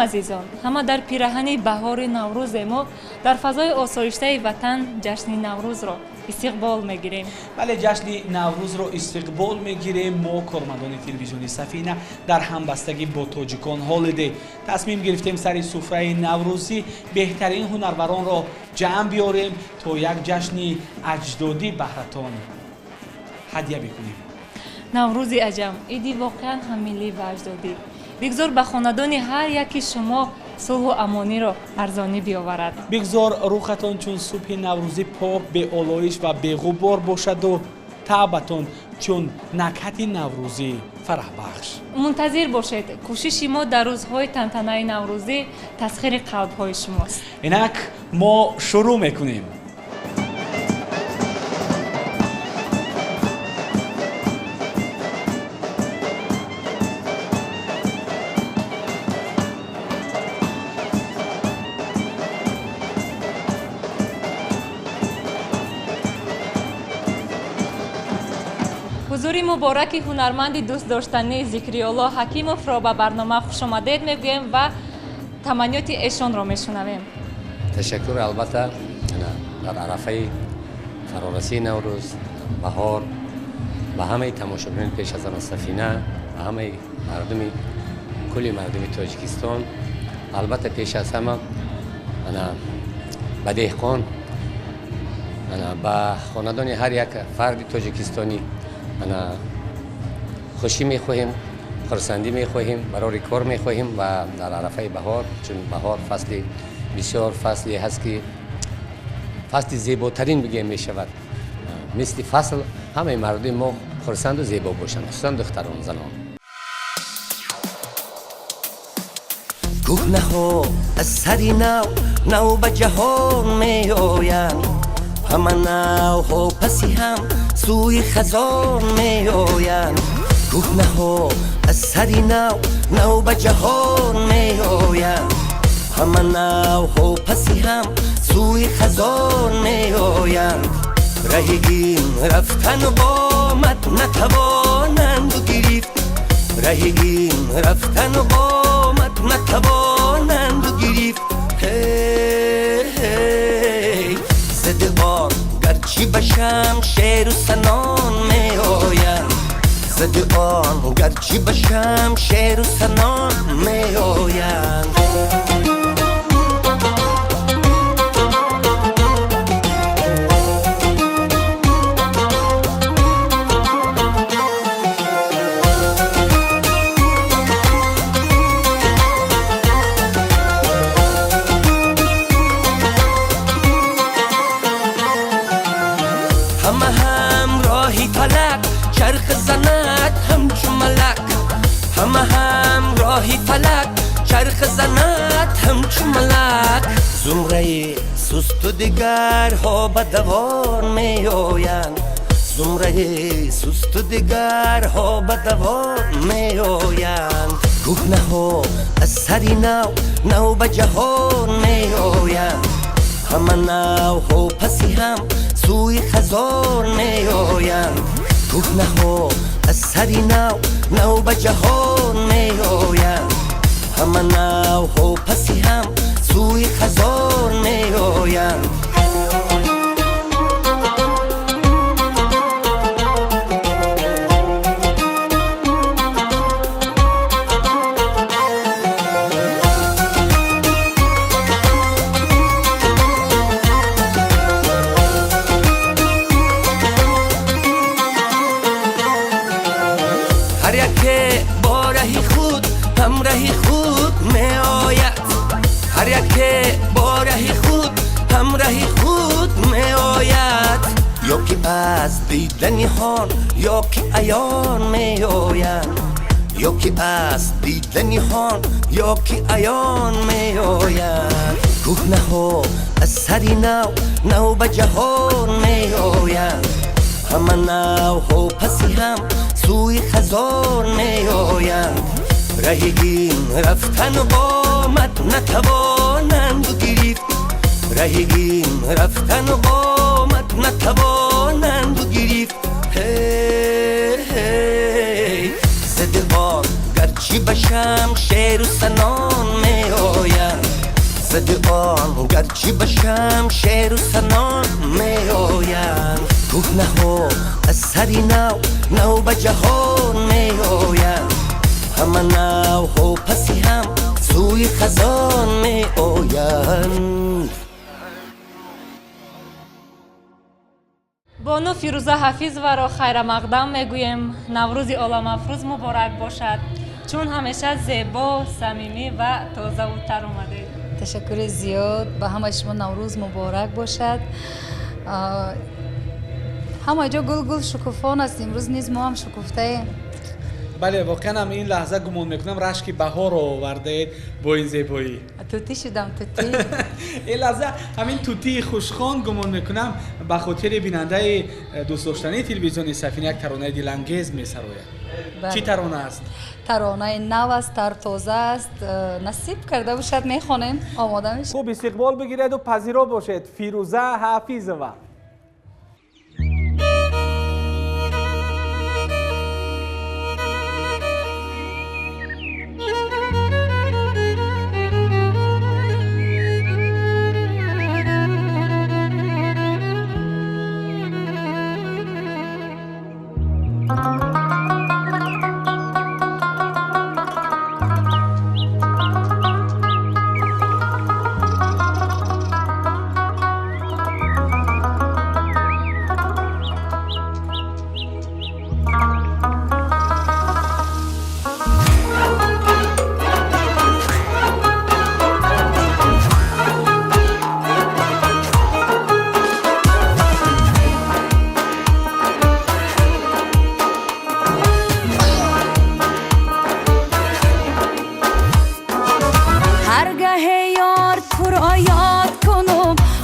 عزیزان، همه در پیراهن بهار نوروز ما در فضای آسایشته وطن جشن نوروز را استقبال میگیریم. بله، جشن نوروز رو استقبال میگیریم. ما کارمندان تلویزیونی سفینه در همبستگی با تاجیکان هالیدی تصمیم گرفتیم سر سفره نوروزی بهترین هنروران را جمع بیاریم تا یک جشن اجدادی بهره‌تان هدیه بکنیم. نوروز عجم، ایدی واقعا هم ملی و اجدادی. بگذار به خاندان هر یکی شما صلح و امانی را ارزانی بیاورد. بگذار روحتان چون صبح نوروزی پاک به آلایش و به غبار باشد و طبعتان چون نکهت نوروزی فرح بخش. منتظر باشید، کوشش ما در روزهای تنتنه نوروزی تسخیر قلب‌های شماست. اینک ما شروع میکنیم. حضور مبارک هنرمند دوست داشتنی ذکری‌الله حکیموف را به برنامه خوش آمدید میگوییم و تمنیات ایشان را میشنویم. تشکر. البته در عرفه فرارسی نوروز، بهار، به همه تماشاگران پیش از آن سفینه، به همه کلی مردم تاجیکستان، البته پیش از همه به دهقان، به خاندان هر یک فرد تاجیکستانی خوشی میخواهیم، خرسندی میخواهیم، برای کار میخواهیم و در عرفه بهار، چون بهار فصل بسیار فصلی هست که فصل زیباترین بگیم میشود. مثل فصل همه مردم ما خرسند و زیبا باشند، خصوصا دختران زنان. کوهنه ها از سری نو به جهان می آیند، همه نو ها پسی هم سوی خزان می آیند. کوهنه ها از سری نو به جهان می آیند، همه نو ها پسی هم سوی خزان می آیند. رهگین رفتن و بامد نتوانند و گریفت، رهگین رفتن و بامد نتوانند و گریفت. زده بار گرچی بشم شعر و سنان می آیند، زده آن گرچی بشم شعر و سنان می آیند. همه هم راهی فلک چرخ زند همچو ملک، همه هم راهی فلک چرخ زند همچو ملک. زمره سست و دگرها به دوار می آیند، زمره سست و دگرها به دوار می آیند. کوهنه ها از سری نو به جهان می آیند، همه نو ها پسی هم سوی خزان می آیند. کوهنه ها از سری نو به جهان می آیند، همه نو ها پسی هم سوی خزان می آیند. هر یک با رهی خود همراهی خود می آید، هر یک با رهی خود همراهی خود می آید. یا که از دیدن هان یا که عیان می آید، یا که از دیدن هان یا که عیان می آید. کوهنه ها از سری نو به جهان می آید، همه نو ها پسی هم سوی خزان می آیند. رهگین رفتن و بامد نتوانند و گریفت، رهگین رفتن و بامد نتوانند و گریفت. زده بار گرچی بشم شعر و سنان می زده آن گرچه بشم شعر و سنان می آیم کوهنه ها از سری نو به جهان می آیم همه نو ها پسی هم سوی خزان می آیم. بانو فیروزه حفیظ و را خیر مقدم میگویم. نوروز عالم افروز مبارک باشد، چون همیشه زیبا، صمیمی و تازه و تر اومده. تشکر زیاد. به همه شما نوروز مبارک باشد. همه جا گل شکوفان است، امروز نیز ما هم شکفته ایم. بله واقعا هم این لحظه گمان میکنم رشک بهار رو آورده با این زیبایی. توتی شدم توتی. این لحظه همین توتی خوشخوان گمان میکنم به خاطر بیننده دوست داشتنی تلویزیون سفینه یک ترانه دلانگیز میسراید. چی ترانه است؟ ترانه نو است، تازه است. نصیب کرده باشد میخوانیم. آماده میشید؟ خوب استقبال بگیرید و پذیرا باشید. فیروزه حفیظова.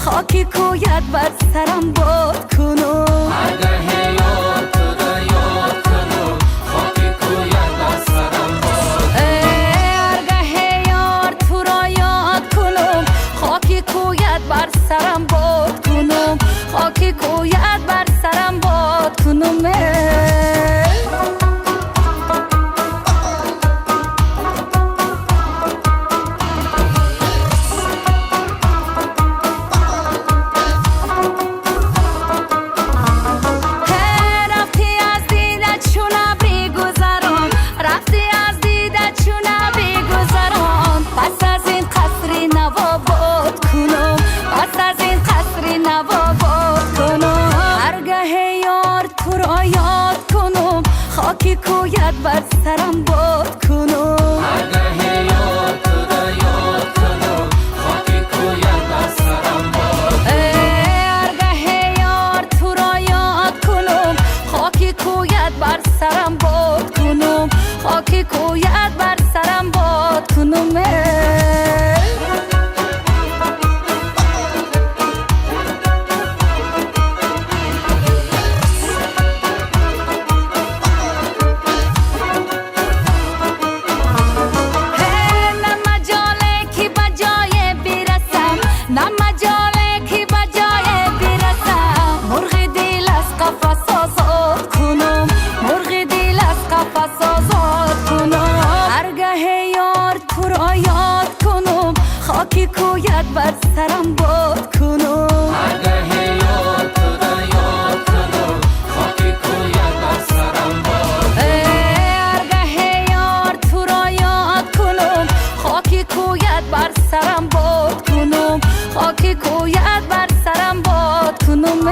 خاکی کویت بر سرم باد کنم هرگاه یاد تو را یاد کنم خاکی کویت بر سرم باد هرگاه یار تو را یاد کنم خاکی کویت بر سرم باد کنم خاکی کویت بر سرم باد کنم خاکی کویت بر سرم باد کنم هرگاه یاد تو را یاد کنم خاکی کویت بر سرم باد هرگاه یار تو را یاد کنم خاکی کویت بر سرم باد کنم خاکی کویت بر سرم باد کنم خاکی کویت بر سرم باد کنم هرگاه یاد تو را یاد کنم خاکی کویت بر سرم باد هرگاه یار تو را یاد کنم خاکی کویت بر سرم باد کنم خاکی کویت بر سرم باد کنم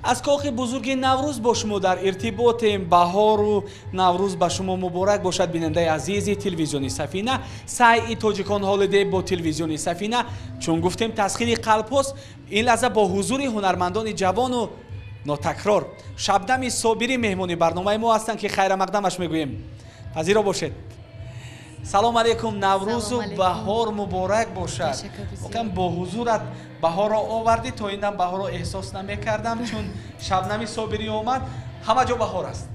از کاخ بزرگ نوروز با شما در ارتباطیم. بهار و نوروز به شما مبارک باشد. بیننده عزیز تلویزیونی سفینه، سعی تاجیکان هالیدی با تلویزیونی سفینه. چون گفتیم تسخیر قلب است، این لحظه با حضور هنرمندان جوان و ناتکرار شبنم صابری مهمانی برنامه ما هستند که خیر مقدمش میگوییم. پذیرا باشید. سلام علیکم. نوروز و بهار مبارک باشد. واقعا با حضورت بهار را آوردی. تا این دم بهار را احساس نمی‌کردم چون شبنم صابری اومد. همه جا بهار است.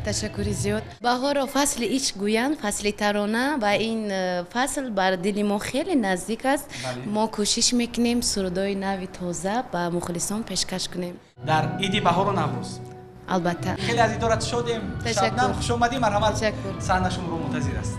تشکر زیاد. بهار فصل ایچ گویند، فصل ترانه و این فصل بر دل ما خیلی نزدیک است. ما کوشش میکنیم سرودای نوی تازه به مخلصان پیشکش کنیم در عید بهار و نوروز. البته خیلی از دیدارت شدیم. شبنم خوش اومدی. مرحمت. صحنه شما رو منتظر است.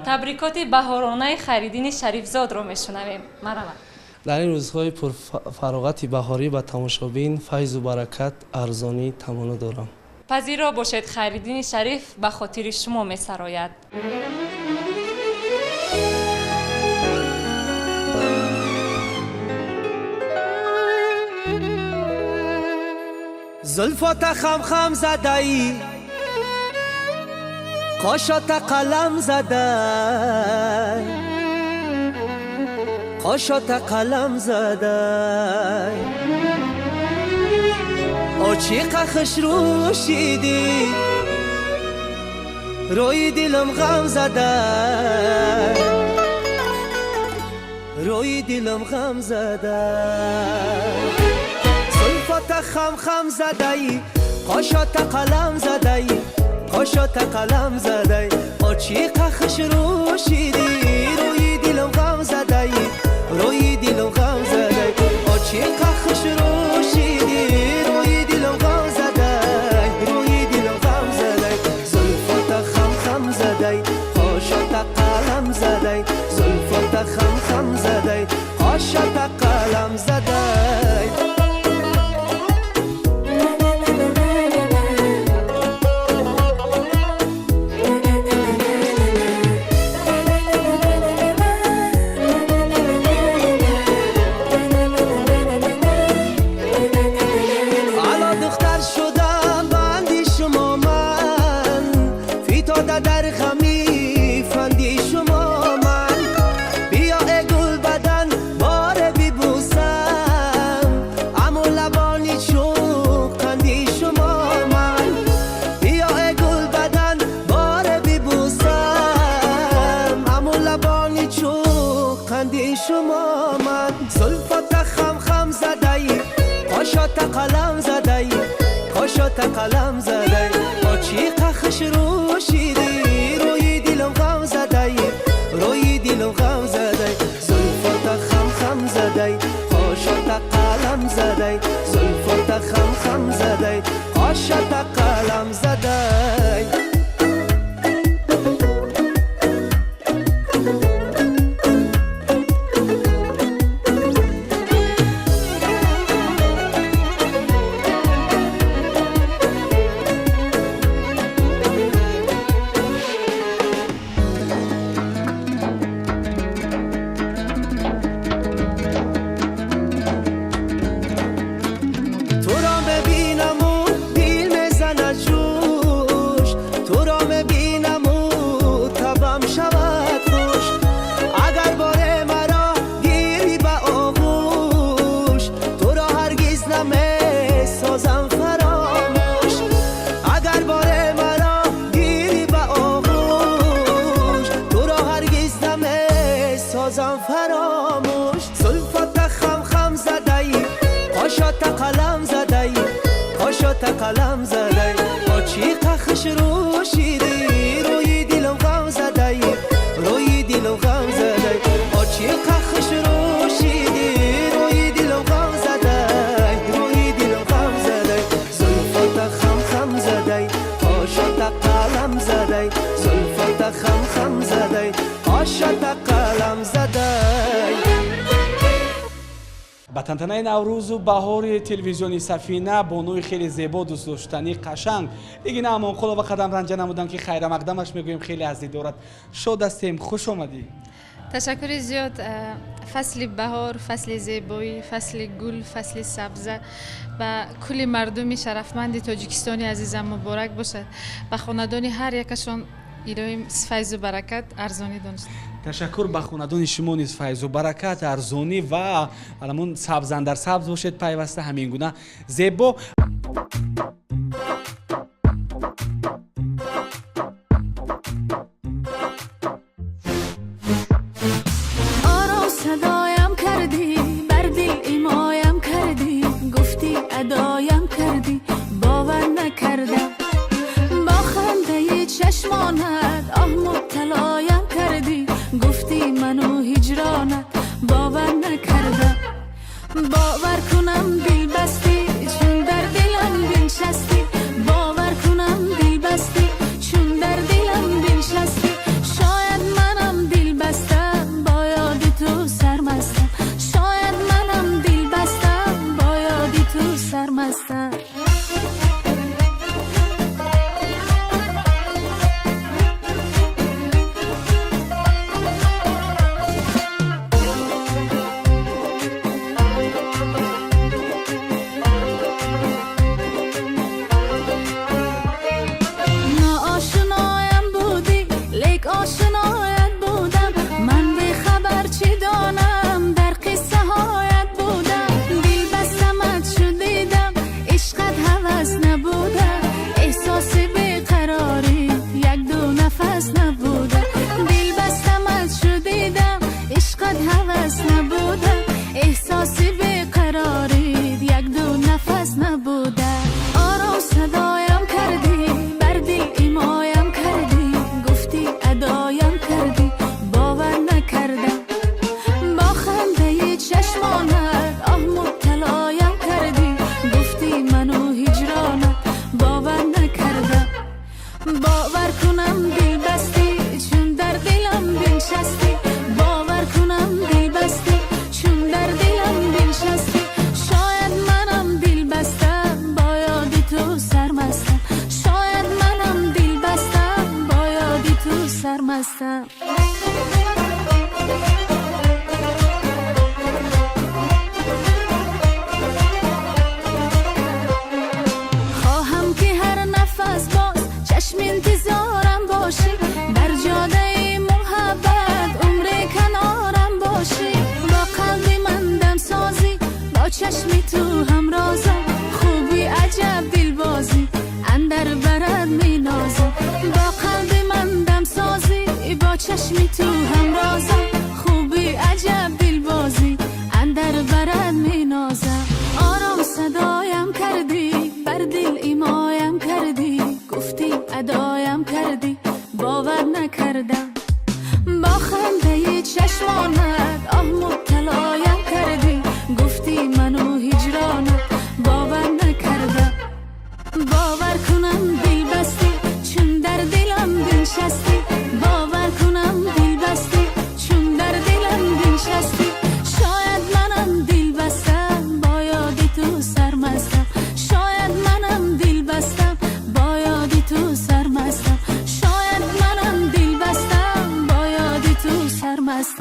تبریکات بهارانه خریدین شریفزاد رو میشنویم. مرحبا. در این روزهای پر فراغت بهاری به تماشابین فیض و برکت ارزانی تمنا دارم. پذیرا باشید خریدین شریف به خاطر شما میسراید. زلفات خم خم زده ای، قاشات قلم زده، قاشات قلم زده، آچیق خش روشیدی، روی دلم غم زده، روی دلم غم زده زلفات خم خم زده ای قاشات قلم زده ای قاشات قلم زده ای آچی قخش روشیدی روی دلم غم زده ای روی دلم غم زده ای آچی قخش روشیدی روی دلم غم زده ای روی دلم غم زده ای زلفات خم خم زده ای قاشات قلم زده ای زلفات خم خم زده ای قاشات قلم زده ای شما من زلفات خم خم زده ای قاشات قلم زده ای قاشات قلم زده ای آچی قخش روشیدی روی دلم غم زده ای روی دلم غم زده ای زلفات خم خم زده ای قاشات قلم زده ای زلفات خم خم زده ای قاشات قلم زده ای فراموش زلفات خم خم زده ای قاشات قلم زده ای قاشات قلم زده ای آچی قخش روشیدی روی دلم غم زده ای روی دلم غم زده ای آچی قخش روشیدی روی دلم غم زده ای روی دلم غم زده ای زلفات خم خم زده ای قاشات قلم زده ای زلفات خم خم زده ای قاشات قلم زده ба тантанаи наврӯзу баҳори телевизиони сафина бонуи хеле зебо дӯстдоштанӣ қашанг игина амонқулова қадамранҷа намуданд ки хайра мақдамаш мегӯем хеле аз дидорат шод ҳастем хуш омадӣ. ташаккури зиёд. фасли баҳор, фасли зебоӣ, фасли гул, фасли сабза ба кулли мардуми шарафманди тоҷикистони азизам муборак бошад. ба хонадони ҳар якашон илоҳим файзу баракат арзонӣ доништ. ташаккур ба хонадони шумо низ файзу баракат арзонӣ ва аламун сабзандар сабз бошед пайваста ҳамин гуна зебо. آرام صدایم کردی بر دل ایمایم کردی گفتی ادایم کردی باور نکردم با خنده چشمانت آه مبتلایم کردی گفتی منو هجرانت باور نکردم باور کنم دل بستی چون در دلم بنشستی باور کنم دل بستی چون در دلم بنشستی شاید منم دل بستم با یاد تو سرمستم شاید منم دل بستم با یاد تو سرمستم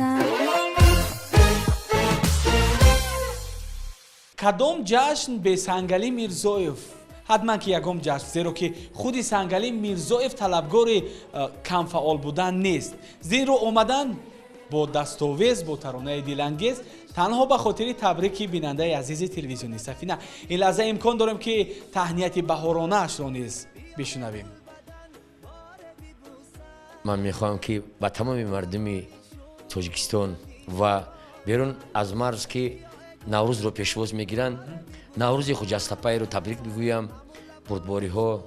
گفتم کدام جشن به سنگلی میرزویف؟ حتما که یکم جشن، زیرا که خودی سنگلی میرزویف طلبگار کم فعال بودن نیست، زیرا اومدن با دستاویز با ترانه دلانگیز تنها به خاطر تبریک بیننده عزیز تلویزیونی سفینه. این لحظه امکان داریم که تهنیت بهارانه اش را نیز بشنویم. من میخوام که با تمام مردم تاجیکستان و بیرون از مرز که نوروز رو پیشواز میگیرن، نوروز خجستپای رو تبریک بگویم. بردباری ها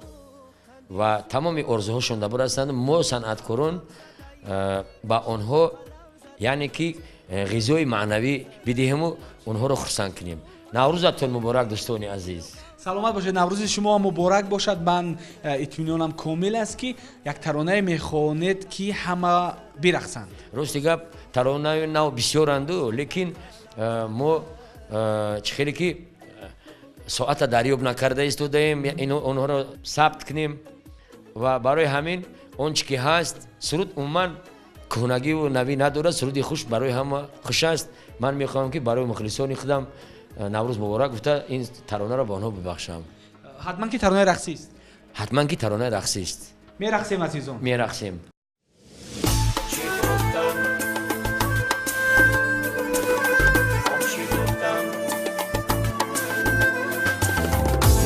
و تمام آرزوهاشون دبر هستند. ما صنعتکاران با آنها یعنی که غذای معنوی بدهیم و اونها رو خرسند کنیم. نوروزتون مبارک دوستان عزیز. سلامت باشید. نوروز شما مبارک باشد. من اطمینانم کامل است که یک ترانه میخوانید که همه برقصند. راستی گپ ترانه نو بسیارند، لیکن ما خیلی که ساعت دریاب نکرده ایستادیم، اینو اونها رو ثبت کنیم و برای همین آنچه که هست سرود عموما کهنگی و نوی نداره، سرودی خوش برای همه خوش است. من میخوام که برای مخلصان خودم نوروز مبارک گفته این ترانه را به آنها ببخشم. حتما که ترانه رقصی است. حتما که ترانه رقصی است. میرقصیم عزیزان. میرقصیم.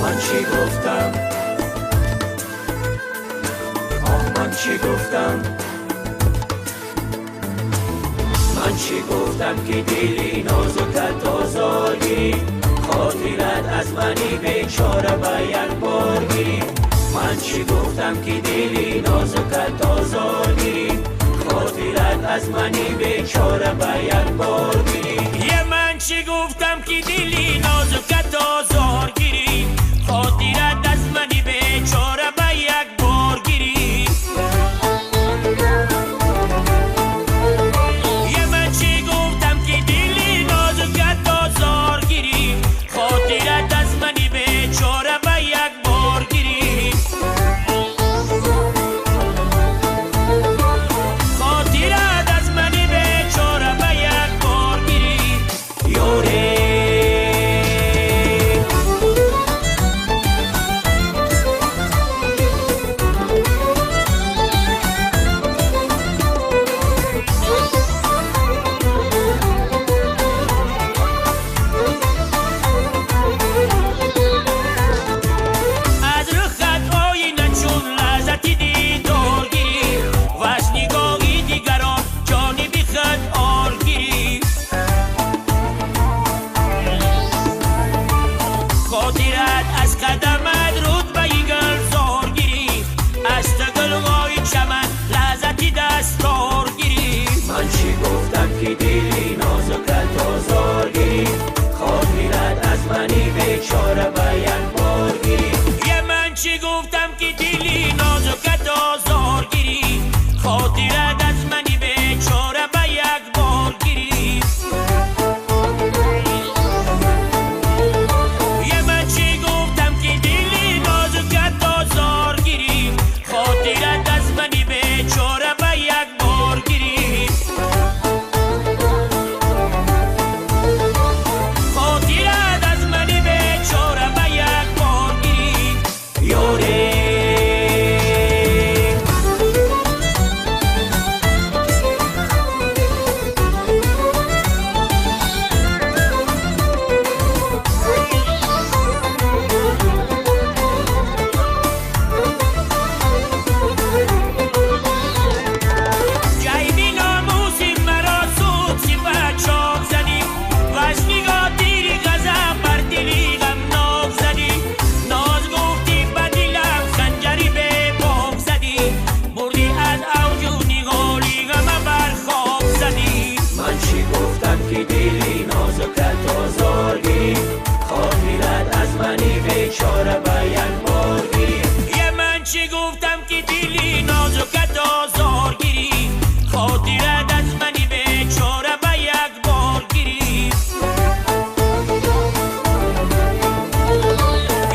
من چی گفتم؟ من چی گفتم؟ من چی گفتم که دلی نازکت آزادی، خاطرت از منی بیچاره به یک بار گیری. من چی گفتم که دلی نازکت آزادی، خاطرت از منی بیچاره به یک بار گیری. یه من چی گفتم که دلی نازکت آزادی، خاطرت از منی بیچاره به یک بار گیری. یه من چی گفتم که دلی نازکت آزارگیری، خاطرت از منی بیچاره به یک بار گیری. خاطرت از منی بیچاره به یک بار گیری. یوری دلی نازکت آزارگیری، خاطرت از منی بیچاره به یک بار گیری. یه من چی گفتم که دلی نازکت آزارگیری، خاطرت از منی بیچاره به یک بار گیری. یه من چی گفتم که دلی نازکت آزارگیری، خاطرت از منی بیچاره به یک بار گیری. بیچاره به یک بار گیری. یه من چی گفتم که دلی نازکت آزارگیری، خاطرت از منی بیچاره به یک بار گیری.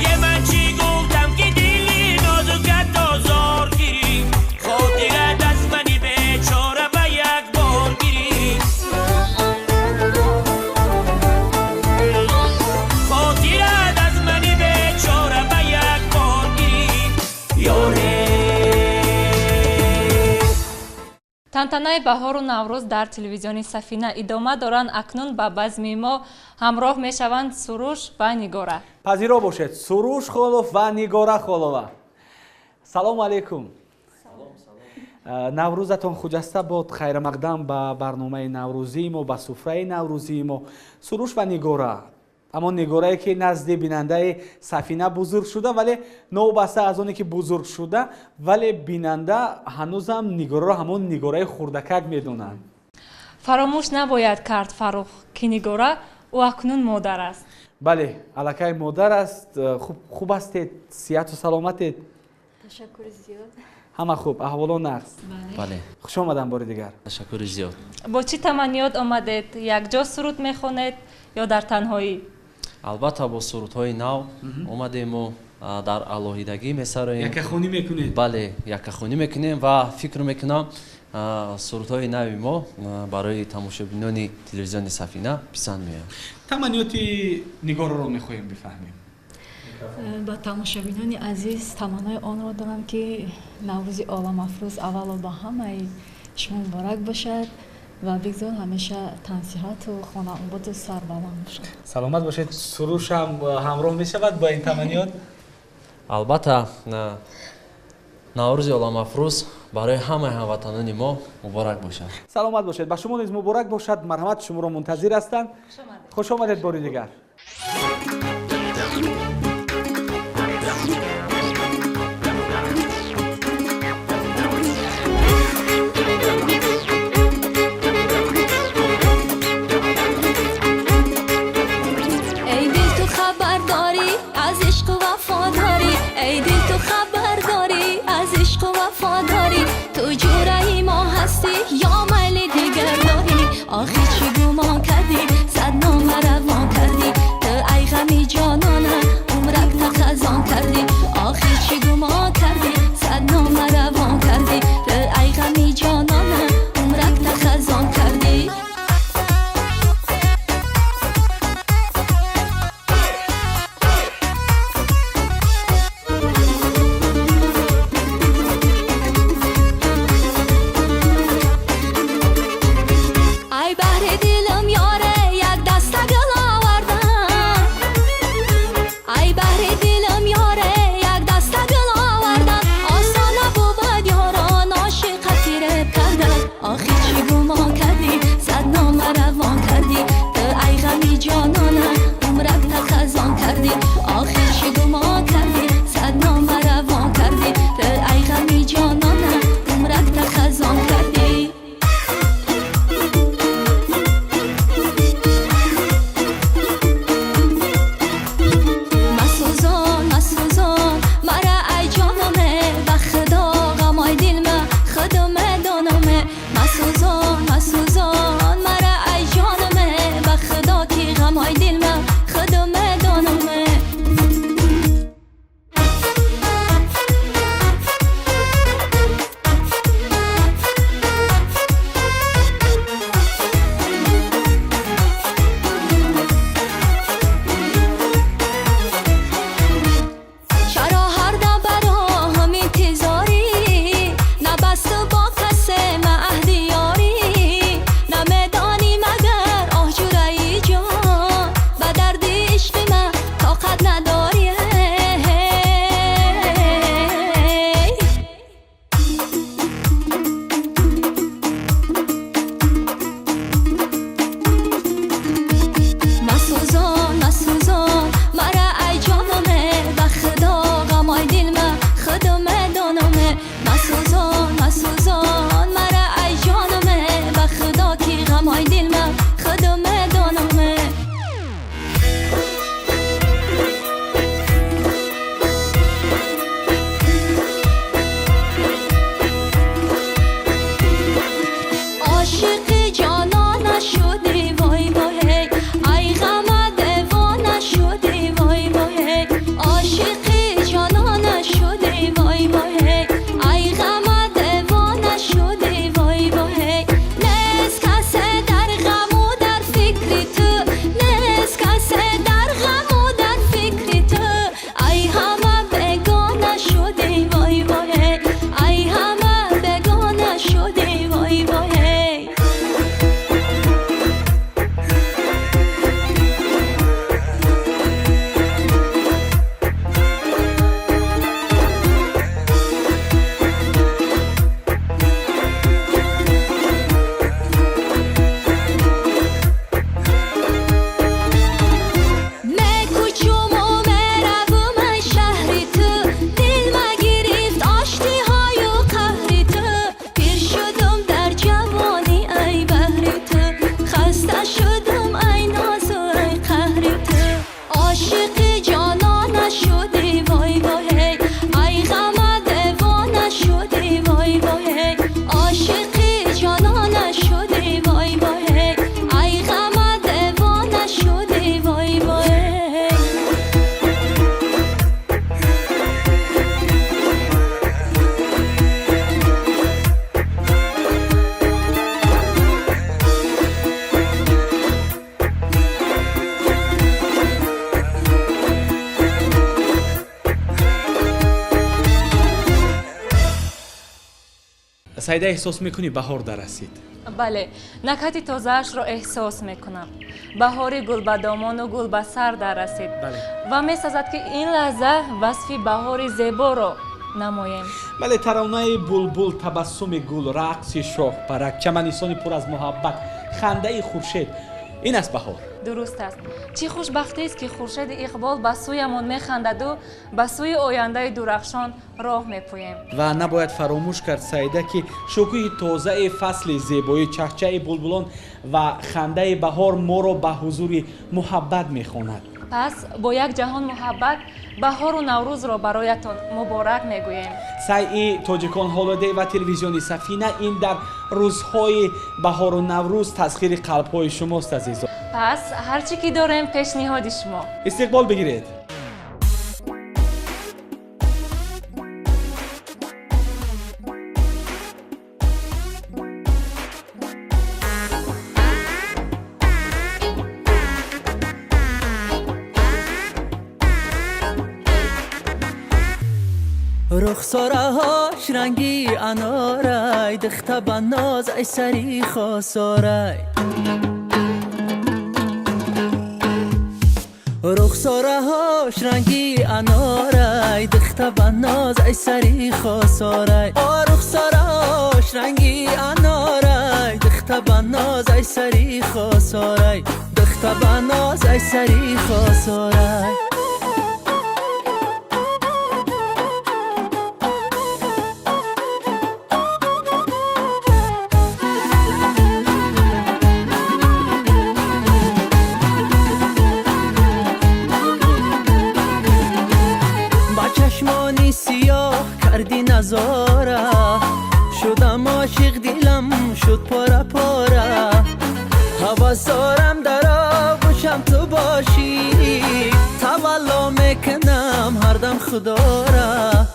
یه من چی گفتم که دلی نازکت آزارگیری، خاطرت از منی بیچاره به یک بار گیری. тантанаи баҳору наврӯз дар телевизиони Сафина идома доранд. Акнун ба базми мо ҳамроҳ мешаванд Суруш ва Нигора. пазиро бошед Суруш Холов ва Нигора Холова. Салому алейкум. наврӯзатон хуҷаста бод. Хайрамақдам ба барномаи наврӯзии мо, ба суфраи наврӯзии мо. Суруш ва Нигора, амон Нигорае ки назди бинандаи Сафина бузург шуда, вале новбаста аз оне ки бузург шуда, вале бинанда ҳанӯзам Нигораро ҳамон Нигораи хурдакак медонанд. Фаромӯш набояд кард Фарух ки Нигора ӯ акнун модар аст. бале аллакай модар аст. хуб астед? сиҳату саломатед? ташаккури зиёд. ҳама хуб, аҳволо нағз? бале. хуш омадан бори дигар. ташаккури зиёд. бо чӣ таманниёт омадед? якҷо суруд мехонед ё дар танҳоӣ? албатта бо сурудҳои нав омадем мо дар алоҳидагӣ месароем. Якахонӣ мекунед? бале, якахонӣ мекунем ва фикр мекунам сурудҳои нави мо барои тамошобинони телевизиони Сафина писанд меояд. таманниёти Нигораро мехоҳем бифаҳмем. ба тамошобинони азиз таманнои онро дорам ки наврӯзи оламафрӯз аввало ба ҳамаи шумо муборак бошад ва бигзор ҳамеша тансиҳату хонаободу сарбаланд бошад. саломат бошед. Суруш ҳам ҳамроҳ мешавад ба ин таманниёт? албатта наврӯзи оламафрӯз барои ҳамаи ҳамватанони мо муборак бошад. саломат бошед. ба шумо низ муборак бошад. марҳамат, шуморо мунтазир ҳастанд. хуш омадед бори дигар. آخی چی گمان کردی صد نامه روان کردی تو سعیده احساس میکنی بهار در رسید؟ бале накати тозаашро эҳсос мекунам баҳори гулбадомону гулбасар дар расид ва месазад ки ин лаҳза васфи баҳори зеборо намоем. бале таронаи булбул, табассуми гул, рақси шоҳбарак, чаманисони пур аз муҳаббат, хандаи хуршед, ин аст баҳор. дуруст аст. чӣ хушбахтист ки хуршеди иқбол ба сӯямон механдаду ба сӯи ояндаи дурахшон роҳ мепӯем. ва набояд фаромӯш кард саида ки шукӯҳи тозаи фасли зебоӣ, чахчаи булбулон ва хандаи баҳор моро ба ҳузури муҳаббат мехонад. пас бо як ҷаҳон муҳаббат баҳору наврӯзро бароятон муборак мегӯем. сайи тоҷикон ҳолидей ва телевизиони Сафина ин дар рӯзҳои баҳору наврӯз тасхири қалбҳои шумост азизон. пас ҳар чӣ ки дорем пешниҳоди шумо. истиқбол бигиред. رخسارهاش رنگی انارای دخته بناز ای سری خسارای رخسارهاش رنگی انارای دخته بناز ای سری خسارای رخسارهاش رنگی انارای دخته بناز ای سری خسارای دخته بناز ای سری خسارای نظاره شدم عاشق دلم شد پاره پاره حواس دارم در آغوشم تو باشی تولا میکنم هر دم خدا را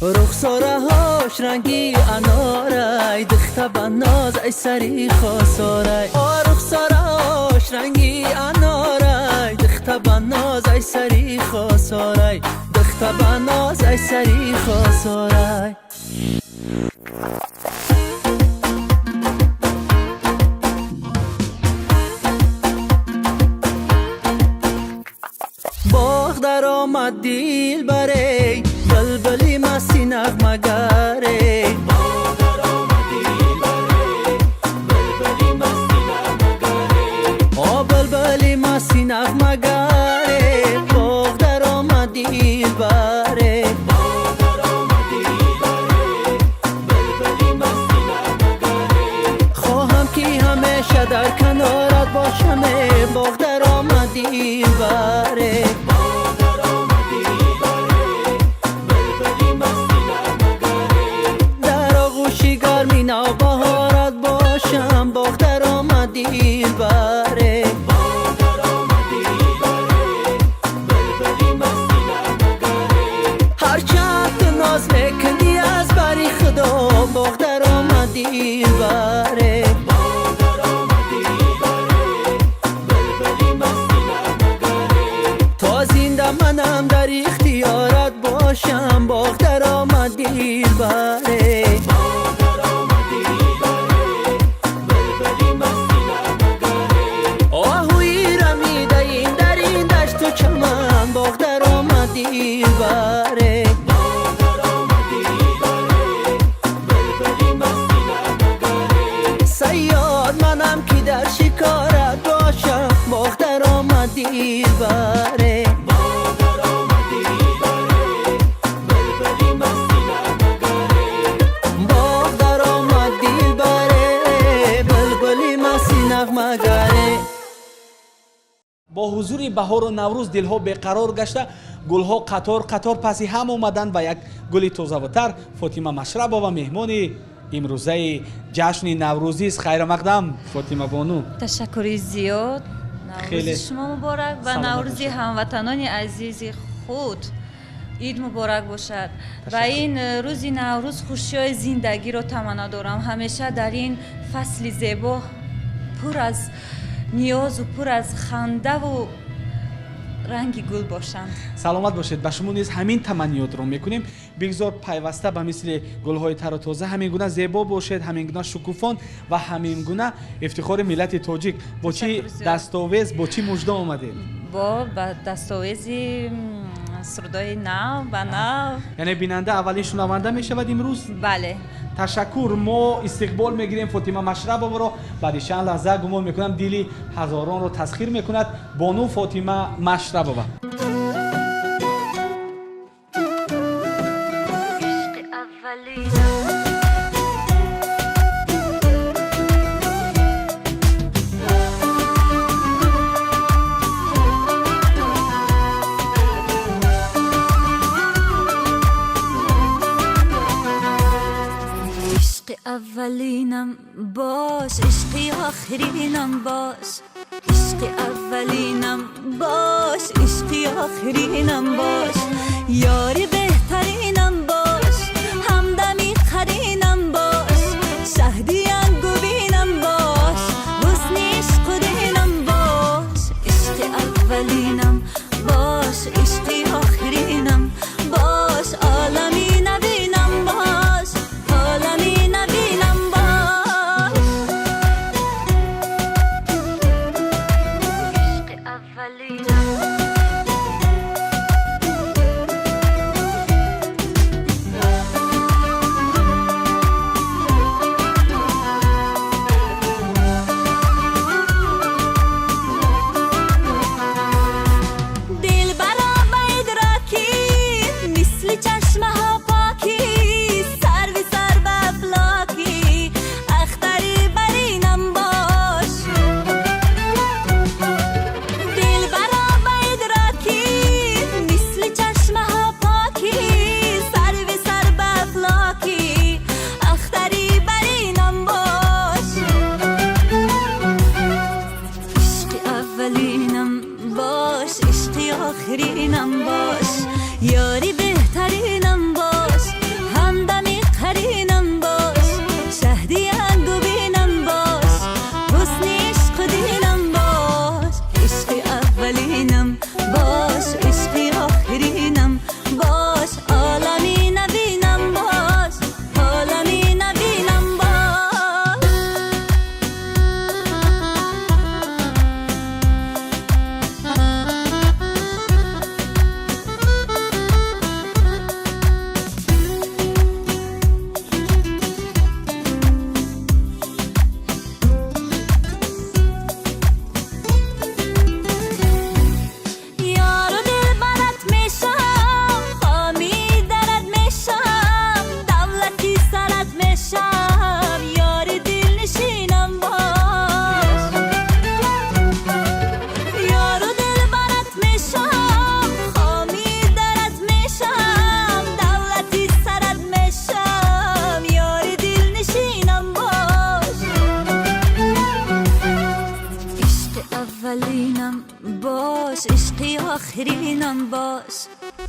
رخساره هاش رنگی اناره دخته بناز ای سری خساره رخساره هاش رنگی اناره دخته بناز ای سری خساره دخته بناز ای سری خساره باغ در آمد دیل بره بلبلی مستی نغمه گره باغ در آمد دیل بره بلبلی مستی نغمه گره بلبلی مستی نغمه گره باغ در آمد دیل بره باغ در آمد دیل بره بلبلی مستی نغمه گره خواهم که همیشه در کنارت باشم باغ در آمد دیل بره بهارت باشم باغ در آمد دیل بره باغ در آمد دیل بره بلبلی مستی نغمه گره هر چند تو ناز میکنی از بری خدا باغ در آمد دیل بره باغ در آمد دیل بره بلبلی مستی نغمه گره تا زنده منم در اختیارت باشم باغ در آمد دیل بره دیل بره باغ در آمد دیل بره بلبلی مستی نغمه گره صیاد منم که در شکارت باشم باغ در آمد دیل بره باغ در آمد دیل بره بلبلی مستی نغمه گره باغ در آمد دیل بره بلبلی مستی نغمه گره. با حضور بهار و نوروز دلها بیقرار گشته، گلها قطار قطار پسی هم آمدند و یک گلی تازه‌تر فاطمه مشربا و مهمان امروزه جشن نوروزی است. خیر مقدم فاطمه بانو. تشکر زیاد. نوروز شما مبارک و نوروز هموطنان عزیز خود. عید مبارک باشد و این روز نوروز خوشی‌های زندگی رو تمنا دارم همیشه در این فصل زیبا پر از نیاز و پر از خنده و رنگی گل باشند. سلامت باشید. با شما نیز همین تمنیات رو میکنیم. бигзор пайваста ба мисли гулҳои тару тоза ҳамин гуна зебо бошед, ҳамин гуна шукуфон ва ҳамин гуна ифтихори миллати тоҷик. Бо чӣ дастовез, бо чӣ мужда омадед? با دستاویزی سرودای نو و نو. یعنی بیننده اولین شنونده می شود امروز؟ بله. تشکر. ما استقبال میگیریم فاطمه مشربова رو. بعد چند لحظه گمان میکنم دلی هزاران رو تسخیر میکند. بانو فاطمه مشربова. اولینم باش، عشقی آخرینم باش. عشقی اولینم باش، عشقی آخرینم باش. یاری بهترینم باش، همدمی قرینم باش. شهدی انگوینم باش، حسن عشق دینم باش. عشقی اولینم باش، عشقی آخرینم باش. عالمی نبینم باش، عالمی نبینم باش. عشق اولینم دل برا ادراکی مثل چشمه ها پاکی. سر به سر به افلاکی اختری برینم باش. دل برا ادراکی مثل چشمه ها پاکی. سر به سر به افلاکی اختری برینم باش. عشق اولینم باش، عشقی آخرینم باش. یاری بهترینم باش، همدمی قرینم باش. شهدی انگوینم باش، حسن عشق دینم باش. عشقی اولینم باش، عشقی آخرینم باش. عالمی نبینم باش، عالمی نبینم باش. یارو دل برات میشم، خامی درت میشم. دولتی سرت میشم، یاری دل نشینم باش. یارو دل برات میشم، خامی درت میشم. دولتی سرت میشم، یاری دل نشینم باش. عشق اولینم باش، عشقی آخرینم باش.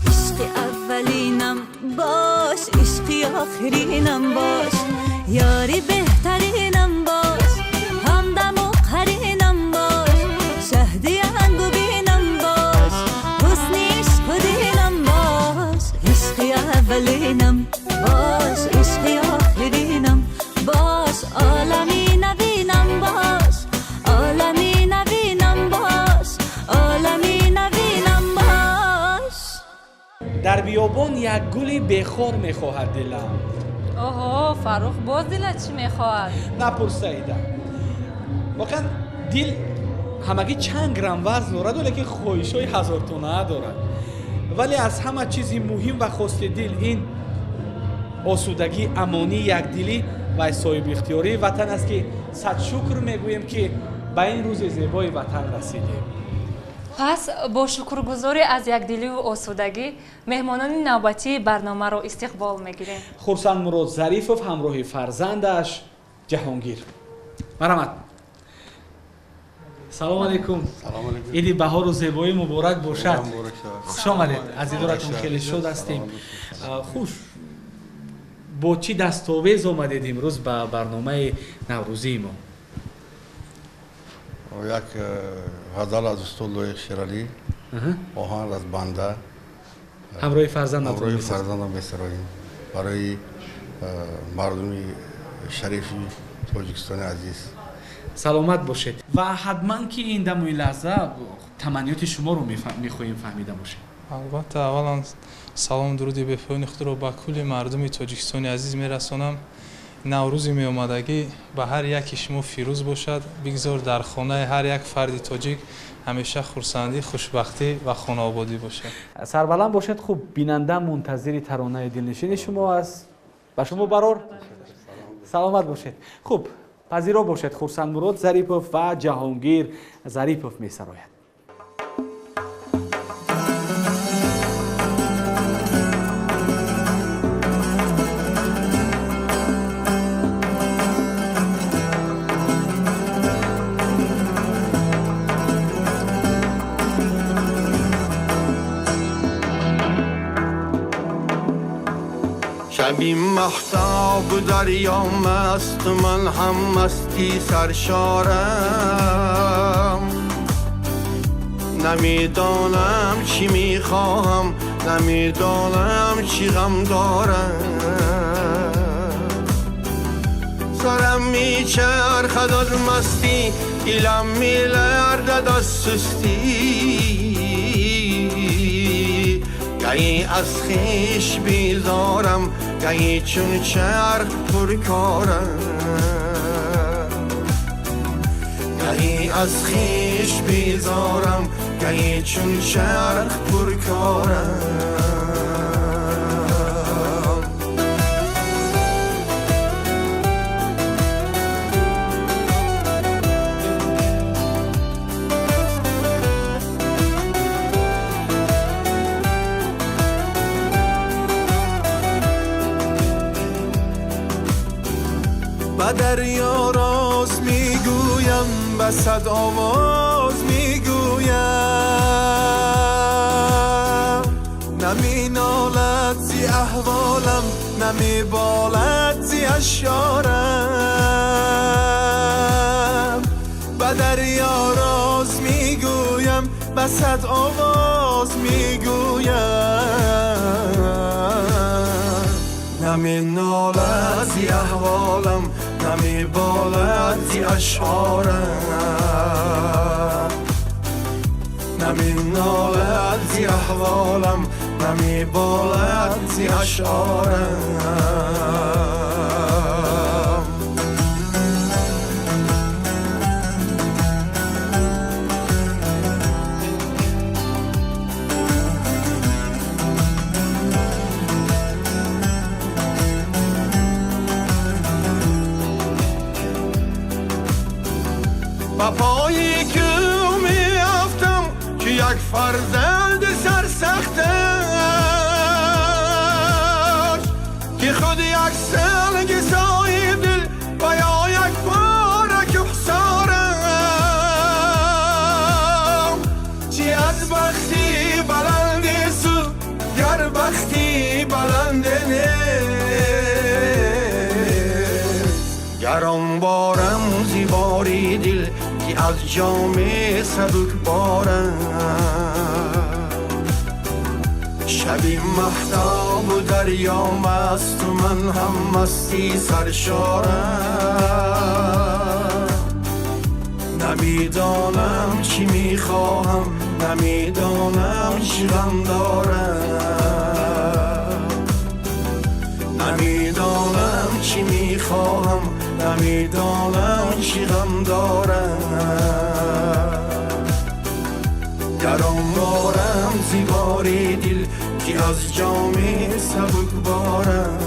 عشق اولینم باش، عشقی آخرینم باش. یاری بهترینم باش، همدم و قرینم باش. شهدی انگوینم باش، حسن عشق دینم باش. عشقی اولینم باش، عشقی آخرینم باش. عالمی نبینم باش، عالمی نبینم باش. عالمی نبینم باش. در بیابان یک گلی بخور میخواهد دلم. اوه فاروق باز دلت چی میخواهد؟ نپرسیده. واقعا دل همگی چند گرم وزن دارد ولی که خواهش‌های هزار تونه دارد. ولی از همه چیزی مهم و خواست دل این آسودگی، امانی، یکدلی و صاحب اختیاری وطن است که صد شکر میگوییم که به این روز زیبای وطن رسیدیم. پس با شکرگزاری از یکدلی و آسودگی مهمانان نوبتی برنامه را استقبال میگیریم. خرسند مراد ظریفов همراه فرزندش جهانگیر. مرحمت. سلام علیکم. عید بهار و زیبایی مبارک باشد. خوش آمدید. عزیزانتون خیلی شاد هستیم. خوش. با چی دستاویز آمدید امروز به برنامه نوروزی ما؟ یک غزل از استاد لویق شیرالی، آهنگ از بنده، همراه فرزندتون همراه فرزندم می‌سراییم برای مردم شریف تاجیکستان عزیز. سلامت باشید و حتما که این دم و این لحظه تمنیات شما رو میخواهیم فهمیده باشیم. البته اولا سلام درودی به پایان خود رو به کل مردم تاجیکستان عزیز میرسانم. نوروز می اومدگی به هر یک شما فیروز باشد. بگذار در خانه هر یک فرد تاجیک همیشه خرسندی، خوشبختی و خانه آبادی باشد. سربلند باشد. خوب بیننده منتظر ترانه دلنشین شما است. به شما برار سلامت باشید. خوب پذیرا باشد. خرسند مراد ظریفوف و جهانگیر ظریفوف می سراید. شبی مهتاب دریا مست من هم مستی سرشارم نمیدانم چی میخواهم نمیدانم چی غم دارم سرم میچرخد از مستی دلم میلرزد از سستی گهی از خویش بیزارم گهی چون چرخ پرکارم گهی از خویش بیزارم گهی چون چرخ پرکارم به دریا راز میگویم به صد آواز میگویم نمی نالد زی احوالم نمی بالد زی اشارم به دریا راز میگویم به صد آواز میگویم نمی نالد زی احوالم نمی بالد زی اشعارم نمی نالد زی احوالم نمی بالد زی اشعارم با پایی که می افتم که یک فرزند سرسختش که خود یک سلگ صاحب دل و یا یک بارک حسارم چی از بختی بلند سو گر بختی بلند نیست گرم بارم زیباری دل که از جام سبک بارم شبی مهتاب و دریا مست و من هم مستی سرشارم نمیدانم چی میخواهم نمیدانم چی غم دارم نمیدانم چی میخواهم نمیدانم چی غم دارم گرم بارم زیباری دل که از جام سبک بارم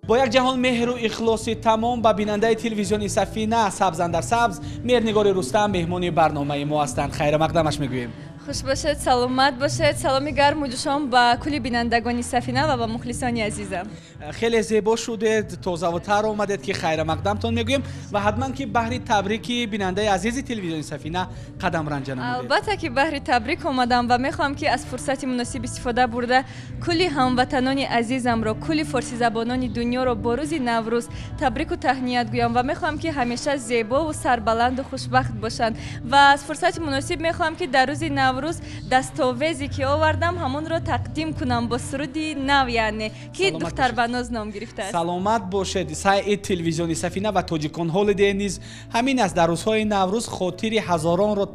با یک جهان مهر و اخلاص تمام به بیننده تلویزیون سفینه سبز اندر سبز مهرنگار رستم مهمان برنامه ما هستند. خیر مقدمش میگوییم. خوش باشد، سلامت باشد. سلامی گرم و جوشام با کلی بینندگان سفینه و با مخلصان عزیزم. خیلی زیبا شده، تازه و تر آمدید که خیر مقدمتون میگویم و حتما که بهر تبریکی بیننده عزیز تلویزیون سفینه قدم رنجه نمودید. البته که بهر تبریک آمدم و میخوام که از فرصت مناسب استفاده برده کلی هموطنان عزیزم را، کلی فارسی زبانان دنیا را با روز نوروز تبریک و تهنیت گویم و میخوام که همیشه زیبا و سربلند و خوشبخت باشند و از فرصت مناسب میخوام که در روز نوروز دستاویزی که آوردم همون را تقدیم کنم با سرودی نو، یعنی که دختر بناز نام گرفته است. سلامت باشید. سایت تلویزیون سفینه و تاجیکان هالیدی نیز همین از در روزهای نوروز خاطر هزاران را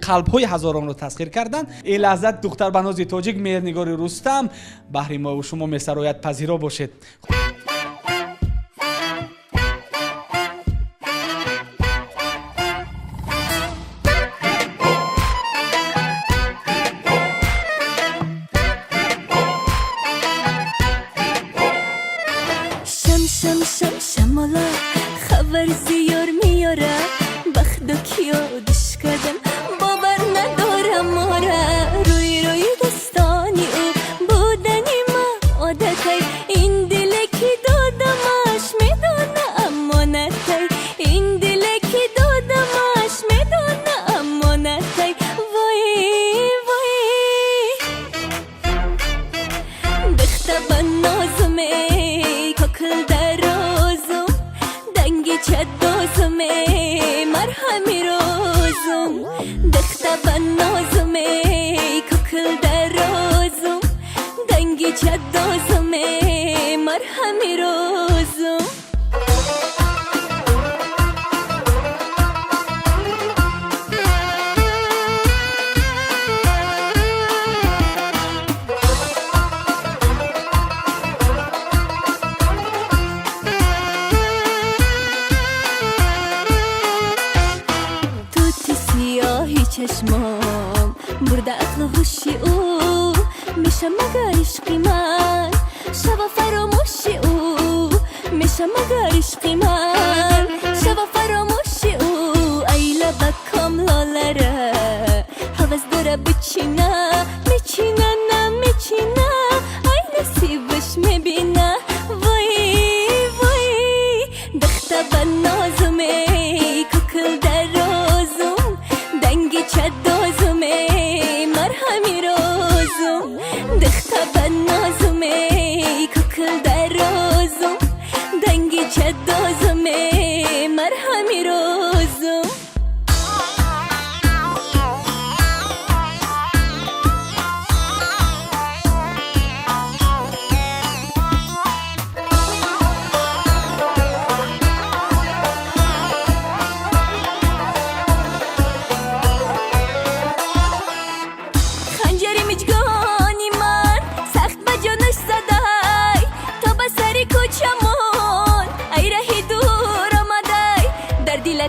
قلب‌های هزاران را تسخیر کردند. این لحظت دختر بناز تاجیک مهرنگار رستم بهر ما و شما مسرایت پذیرا باشید. شمالا خبر زیار میاره بخت و کیادش کردم باور ندارم آره روی دستانی او بودنی ما عادتی این دله که دادمش میدانه امانتی این دله که دادمش میدانه امانتی وای بخت بنازمه ککل درازم دنگی چدازمه مرهمی روزم دخت بنازمه ککل درازم دنگی چدازمه مرهمی روزم چشمام برده عقل و هوشی او میشه مگر عشقی من شب فراموشی او میشه مگر عشقی من شب فراموشی او ای لبکم لالره حوض داره بچینه میچینه نه میچینه ای نصیبش میبینه وای دخته بنازمه ککل درازم دنگی چدازمه مرهمی روزم دخته بنازمه ککل درازم دنگی چدازمه مرهمی روزم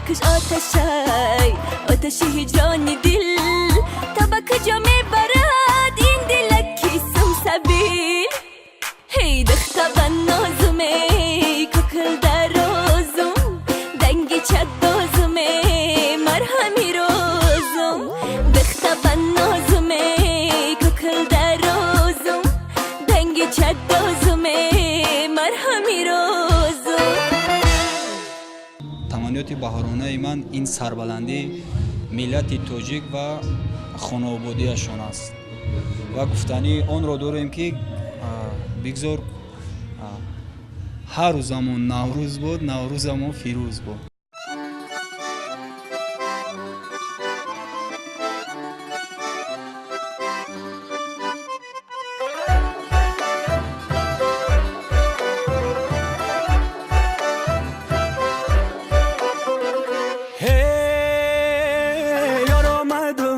کش آتشی هجرانی دل تا با کجا میبرد این دلکی سلسبیل هی دخته بنازمه ککل درازم دنگی چدازمه مرهمی روزم دخته بنازمه ککل درازم دنگی چدازمه مرهمی روزم. تمانیات بهارانه من این سربلندی ملت تاجیک و خانواده‌شان است و گفتنی آن را داریم که بگذار هر روزمون نوروز بود، نوروزمون فیروز بود.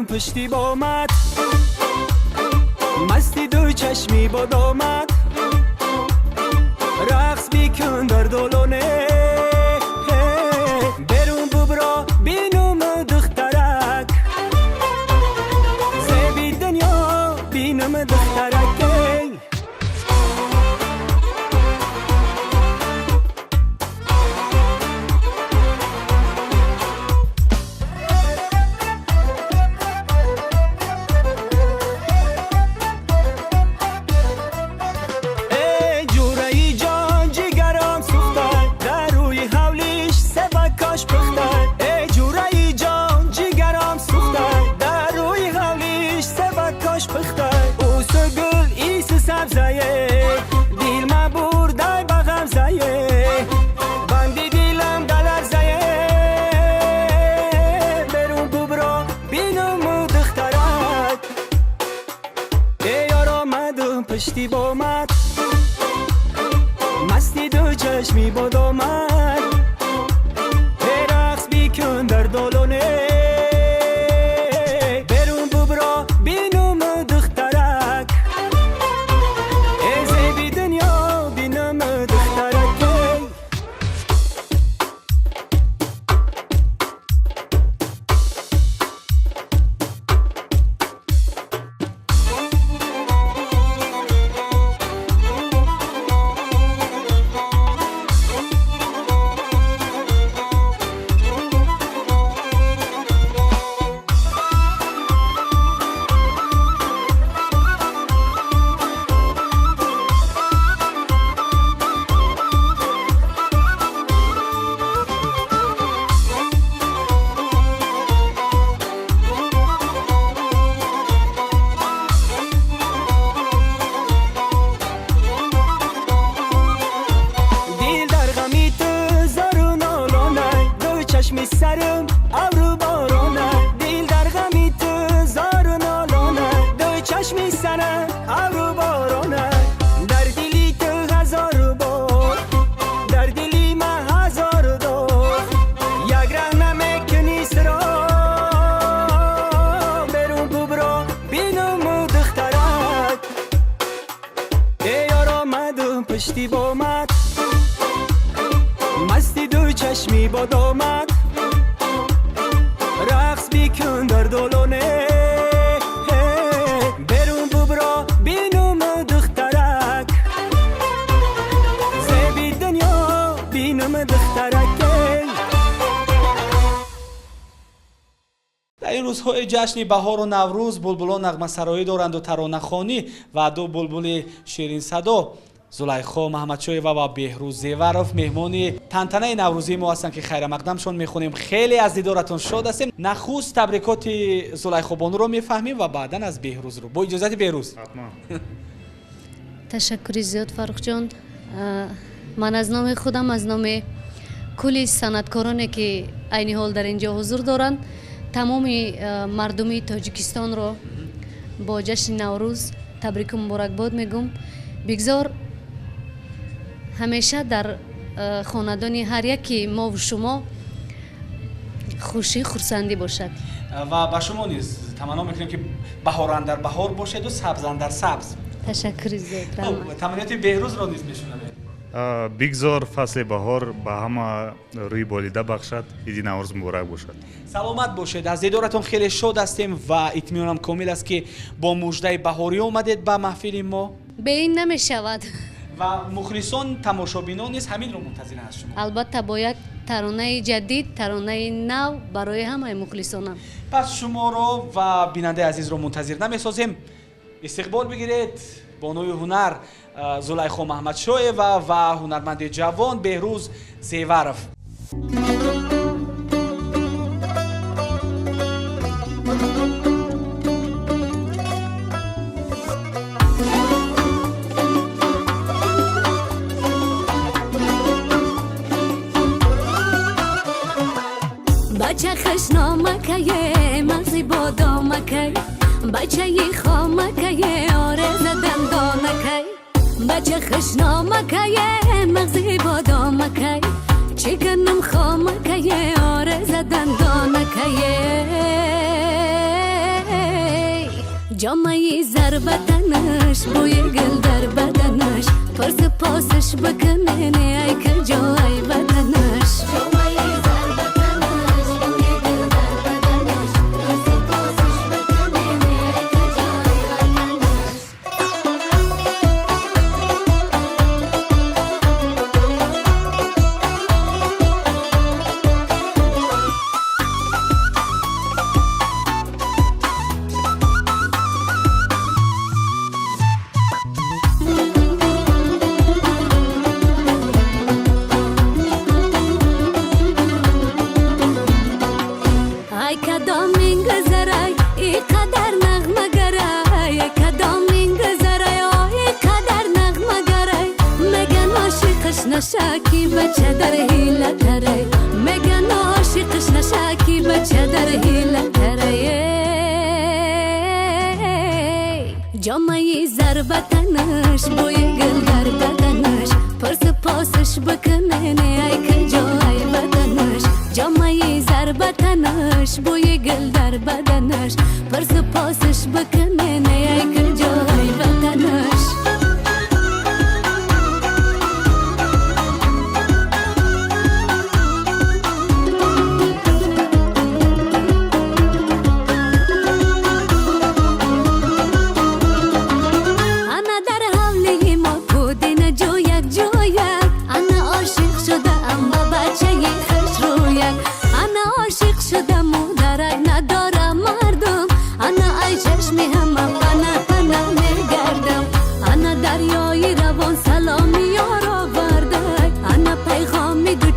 پشتی با آمد مستی دو چشمی باد آمد رقص بیکن در دولانه برون ببرا بینم دخترک زیبی دنیا بینم دخترک پشتی با من مستی دو چشمی با دامن رقص بیکن در دالونه برون ببرا بینم دخترک ازی بی دنیا بینم دخترک سرم ابرو بارونه دل در غمی تو زار نالونه دو چشمی سنه ابرو بارونه در دلی تو هزار بار در دلی من هزار دار یک ره نمیکنی سرا برون ببرا بینم دخترک ای یار آمدم پشتی با من مستی دو چشمی با دامد رقص بیکن در دالونه برون ببرا بینم دخترک زبی دنیا بینم دخترک در این روزهای جشن بهار و نوروز بلبلان نغمه سرایی دارند و ترانه خوانی و دو بلبل شیرین صدا زلیخا محمدشایeva و بهروز زیورов مهمانی تنتنه نوروزی ما هستند که خیر مقدمشون میخونیم. خیلی از دیدارتون شاد هستیم. نخست تبریکات زلیخا بانو رو میفهمیم و بعدا از بهروز رو. با اجازت بهروز. تشکر زیاد فرخ جان. من از نام خودم از نام کلی صنعتکارانی که عین حال در اینجا حضور دارند تمام مردمی تاجیکستان رو با جشن نوروز تبریک و مبارکباد میگم. بگذار همیشه در خاندان هر یکی ما و شما خوشی خرسندی باشد و با شما نیز تمنا میکنیم که بهار اندر بهار باشد و سبز اندر سبز. تشکر زیاد. تمنیات بهروز رو نیز میشنویم. بگذار فصل بهار به همه روی بالیده بخشد. عید نوروز مبارک باشد. سلامت باشید. از دیدارتون خیلی شاد هستیم و اطمینانم کامل است که با مژده بهاری اومدید به محفل ما. به این نمی شود و مخلصان تماشابینان نیز همین رو منتظر از شما. البته با یک ترانه جدید، ترانه نو برای همه مخلصانم. پس شما رو و بیننده عزیز رو منتظر نمی‌سازیم. استقبال بگیرید بانوی هنر زلیخا محمدشایeva و هنرمند جوان بهروز زیورов. بچه خشنامکه مغزی بادامکه بچه ی خامکه آرز دندانکه بچه خشنامکه مغزی بادامکه چکنم خامکه آرز دندانکه جامعی زربتنش بوی گل در بدنش پرس پاسش بکنه ای که جای بدنش نشاکی بچه در هیله تره مگن عاشقش نشاکی بچه در هیله تره جامعه جامعی زربتنش بوی گل در بدنش پرس پاسش بکنه نه ای که جای بدنش جامعی زربتنش بوی گل در بدنش پرس پاسش بکنه نه ای که جای بدنش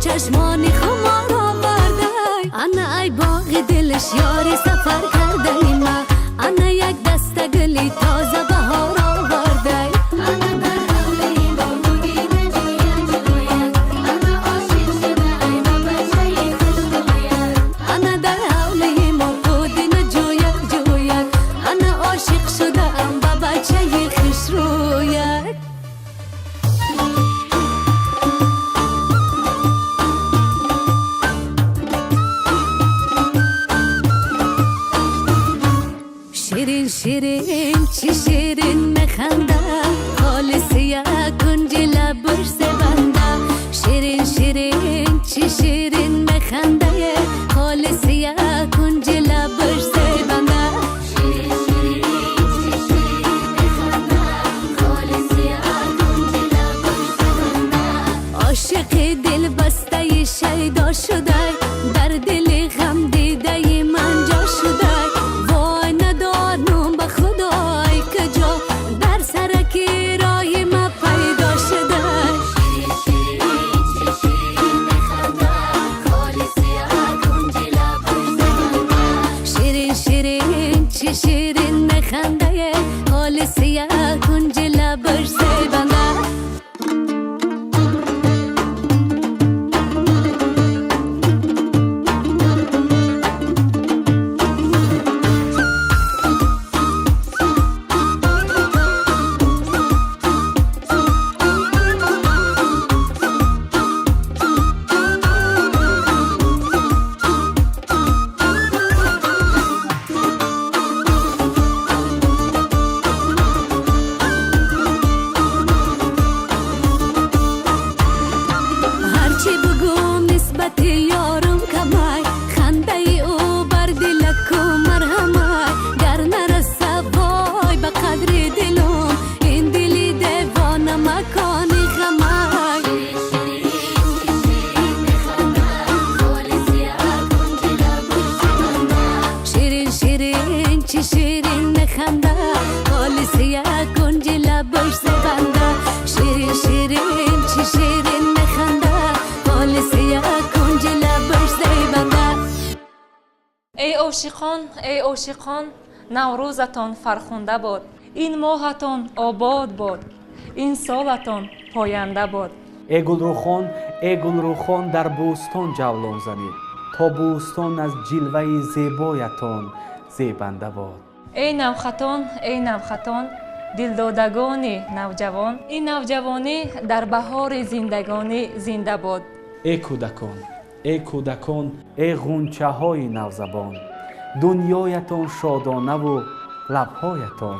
چشمانی خمار آورده انا ای باغ دلش یاری سفر کرده ما انا یک دسته گلی تازه بهار آورده انا در حوله با بودین جوید انا عاشق شده ای با بچه خوشروید انا در حوله ما بودین جوید انا عاشق شده ام با بچه خوشروید شیرین چی شیرین میخنده خالصی کنج لبش زبنده شیرین چی شیرین میخنده خالصی کنج لبش زبنده عاشق دل بسته شیدا شده در دل غم دیده من جا شده شیرین میخنده خالصی کنج لبش زیبنده ای عاشقان نوروزتان فرخنده باد این ماهتان آباد باد این سالتان پاینده باد ای گلروخان در بوستان جولان زنید تا بوستان از جلوه زیبایتان زیبنده باد ای نوخطان دلدادگان نوجوان این نوجوانی در بهار زندگانی زنده باد ای کودکان ای غنچه های نوزبان دنیایتان شادانه و لبهایتان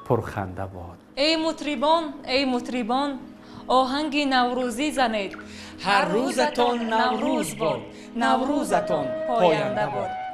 پرخنده باد ای مطربان آهنگ نوروزی زنید هر روزتان نوروز باد نوروزتان پاینده باد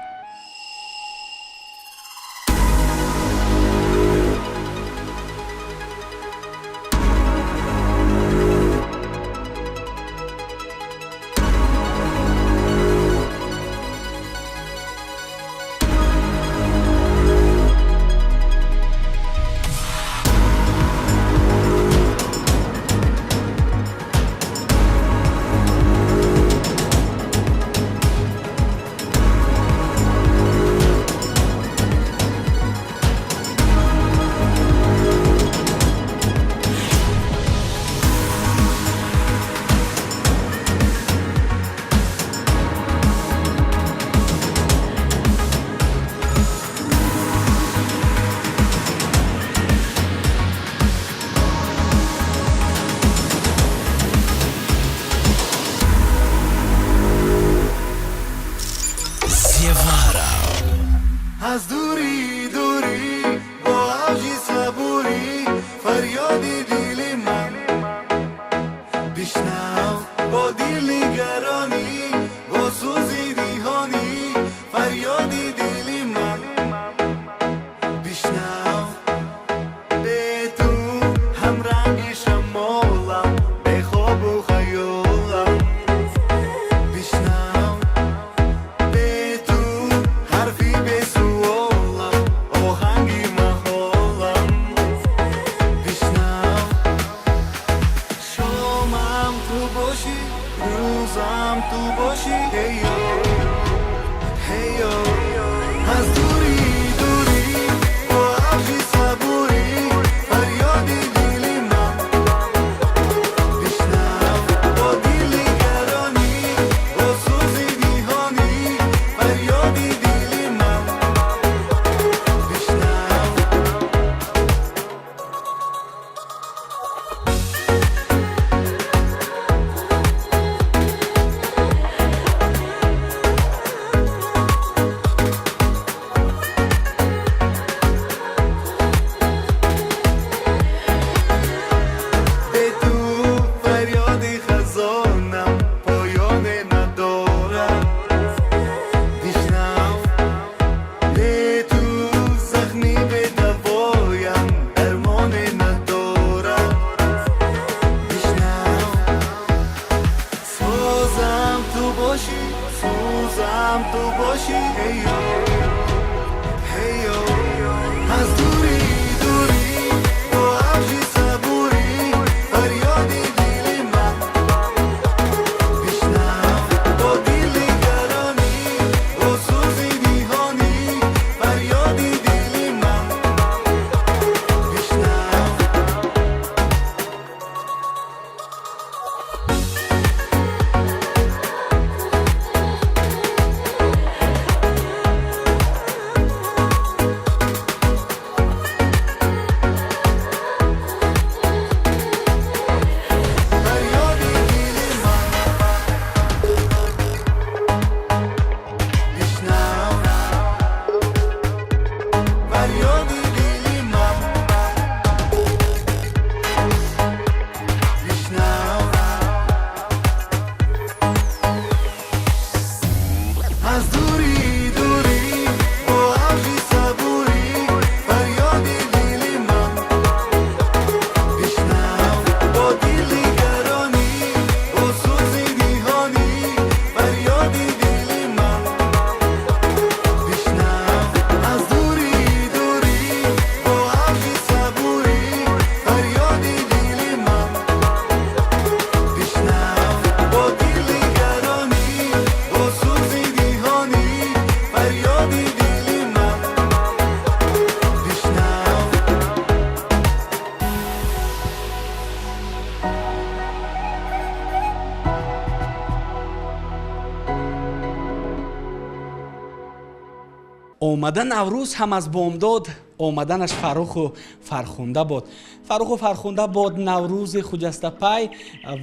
омада наврӯз ҳам аз бомдод омаданаш фарруху фархунда бод. Фарруху фархунда бод наврӯзи хуҷастапай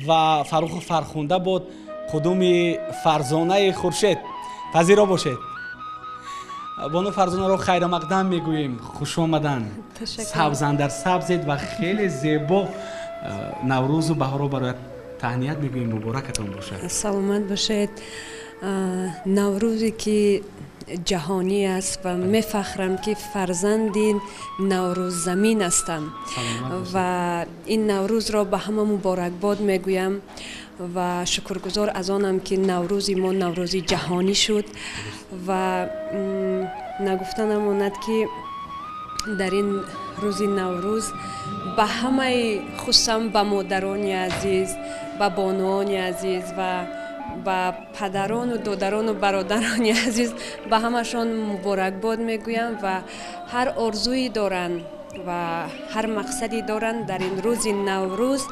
ва фарруху фархунда бод қудуми фарзонаи хуршед. пазиро бошед. бону фарзонаро хайрамақдам мегӯем. хуш омадан. сабзан дар сабзед ва хеле зебо наврӯзу баҳоро барояд таҳният мегӯем. муборакатон бошад. саломат бошед. наврӯзе ки ҷаҳонӣ аст ва мефахрам ки фарзанди наврӯззамин ҳастам ва ин наврӯзро ба ҳама муборакбод мегӯям ва шукргузор аз онам ки наврӯзи мо наврӯзи ҷаҳонӣ шуд ва нагуфта намонад ки дар ин рӯзи наврӯз ба ҳамаи хусусан ба модарони азиз, ба бонуони азиз ва ба падарону додарону бародарони азиз ба ҳамашон муборакбод мегӯям ва ҳар орзуи доранд ва ҳар мақсади доранд дар ин рӯзи наврӯз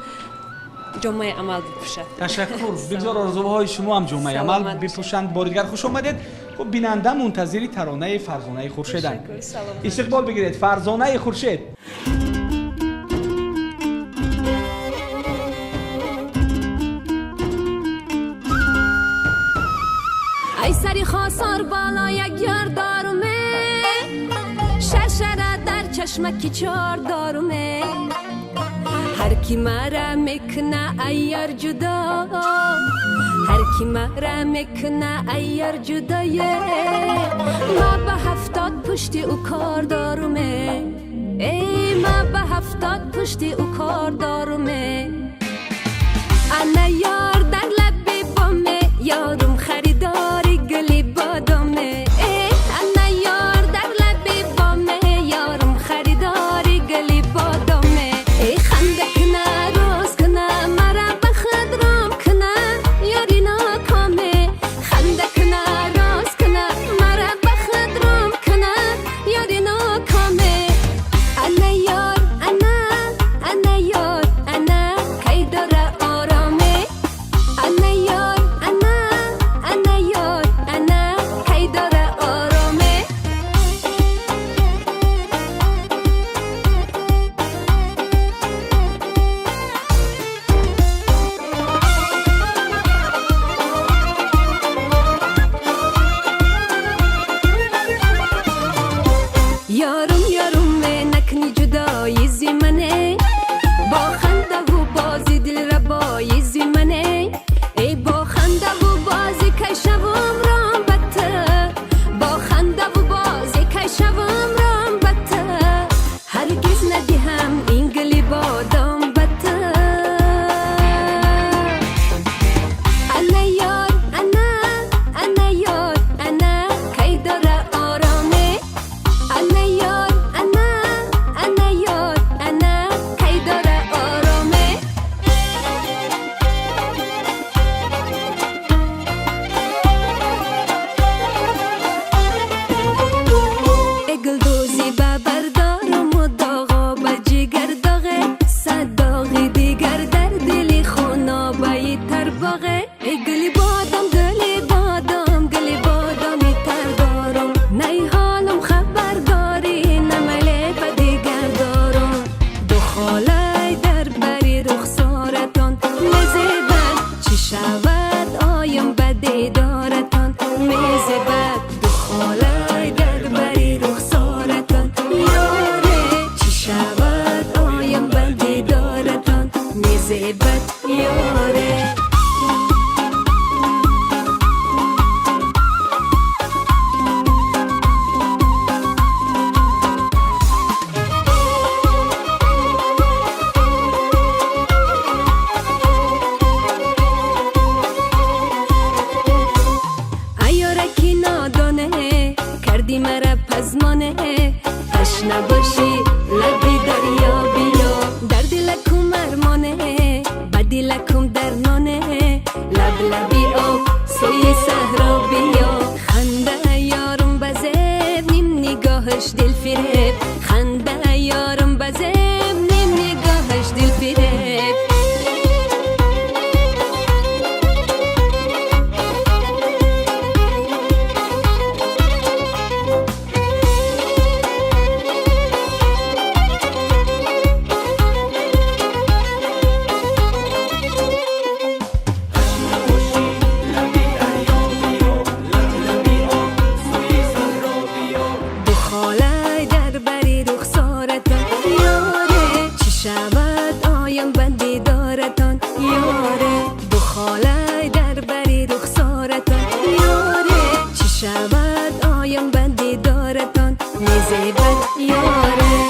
ҷомаи амал бипӯшад. ташаккур. бигзор орзуҳои шумо ҳам ҷомаи амал бипӯшанд. бори дигар хуш омадед. хуб, бинанда мунтазири таронаи фарзонаи хуршеданд. истиқбол бигиред. фарзонаи хуршед. ای سری خاصار بالا یک یار دارومه شرشره در چشمکی چار دارومه هر کی مرا میکنه ایار جدا هر کی مرا میکنه ایار جدایه ما به 70 پشتی او کار دارومه ای ما به 70 پشتی او کار دارومه انا یار در لبی بامه یارم خریداری گلی بادامه انا یار در لبی بامه یارم خریداری گلی بادامه خنده کنه روز کنه مرا بخد رام کنه یاری ناکامه خنده کنه روز کنه مرا بخد رام کنه یاری ناکامه انا یار انا یار انا کی داره آرامه انا یار انا یار انا کی داره آرامه یارم یارم نکنی جدایی زی منه با خنده و بازی دل را بایی زی منه ای با خنده و بازی که شوم رام بته با خنده و بازی که شوم رام بته هرگز ندیهم این گلی بادام بته انا یار انا یار انا کی داره آرامه انا یار انا یار انا کی داره آرامه گلدوزی به بردارم و داغا به جگر داغه صد داغی دیگر در دلی خونا بایی تر باغه گلی بادم گلی بادمی تر دارم نی حالم خبر داری نمله به دیگر دارم دخالای در بری رخسارتان مزبد چی شود آیم به دیدارتان مزبد دخالای در بری رخسارتان یاره چی شود آیم به دیدارتان مزبد یاره ایارکی نادانه کردی مرا پزمانه اش نباشی لبی دریا بیا در دلکم ارمانه با دلکم درنانه لب لبی آب سوی صحرا بیا خنده یارم بزب نیم نگاهش دل فریب خنده یارم بزب نیم نگاهش دل فریب شود آیم به دیدارتان یاره بخاله در بری رخسارتان یاره چی شود آیم به دیدارتان میزیبد یاره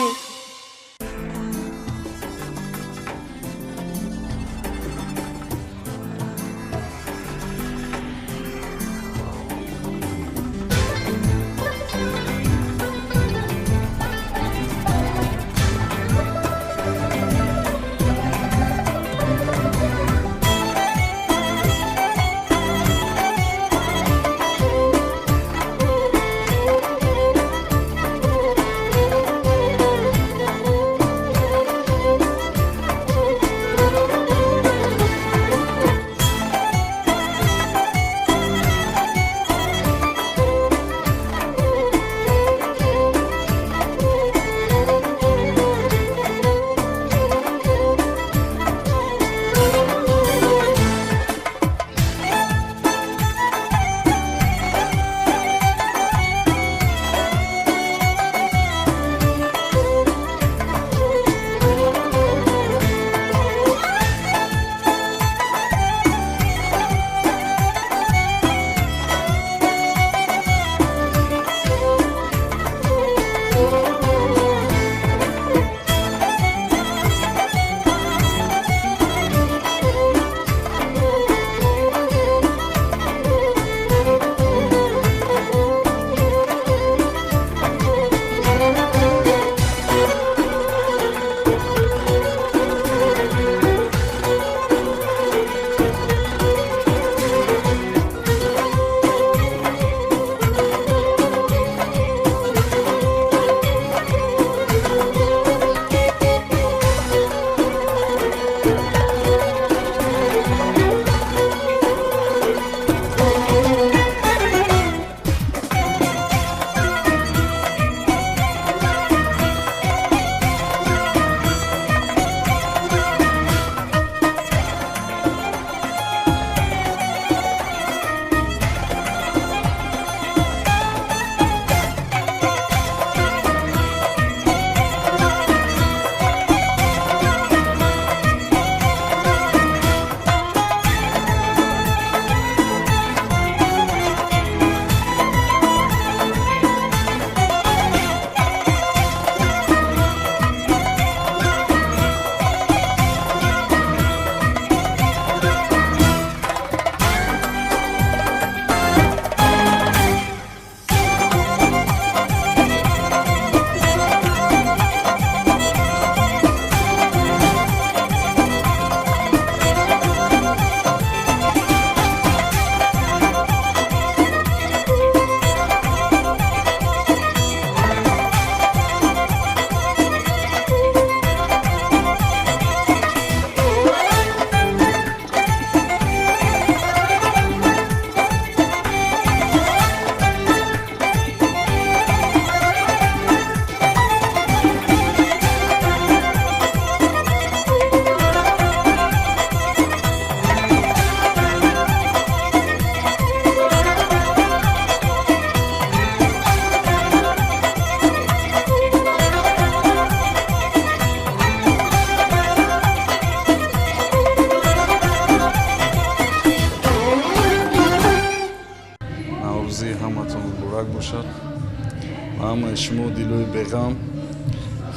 همه شما دلوی بغم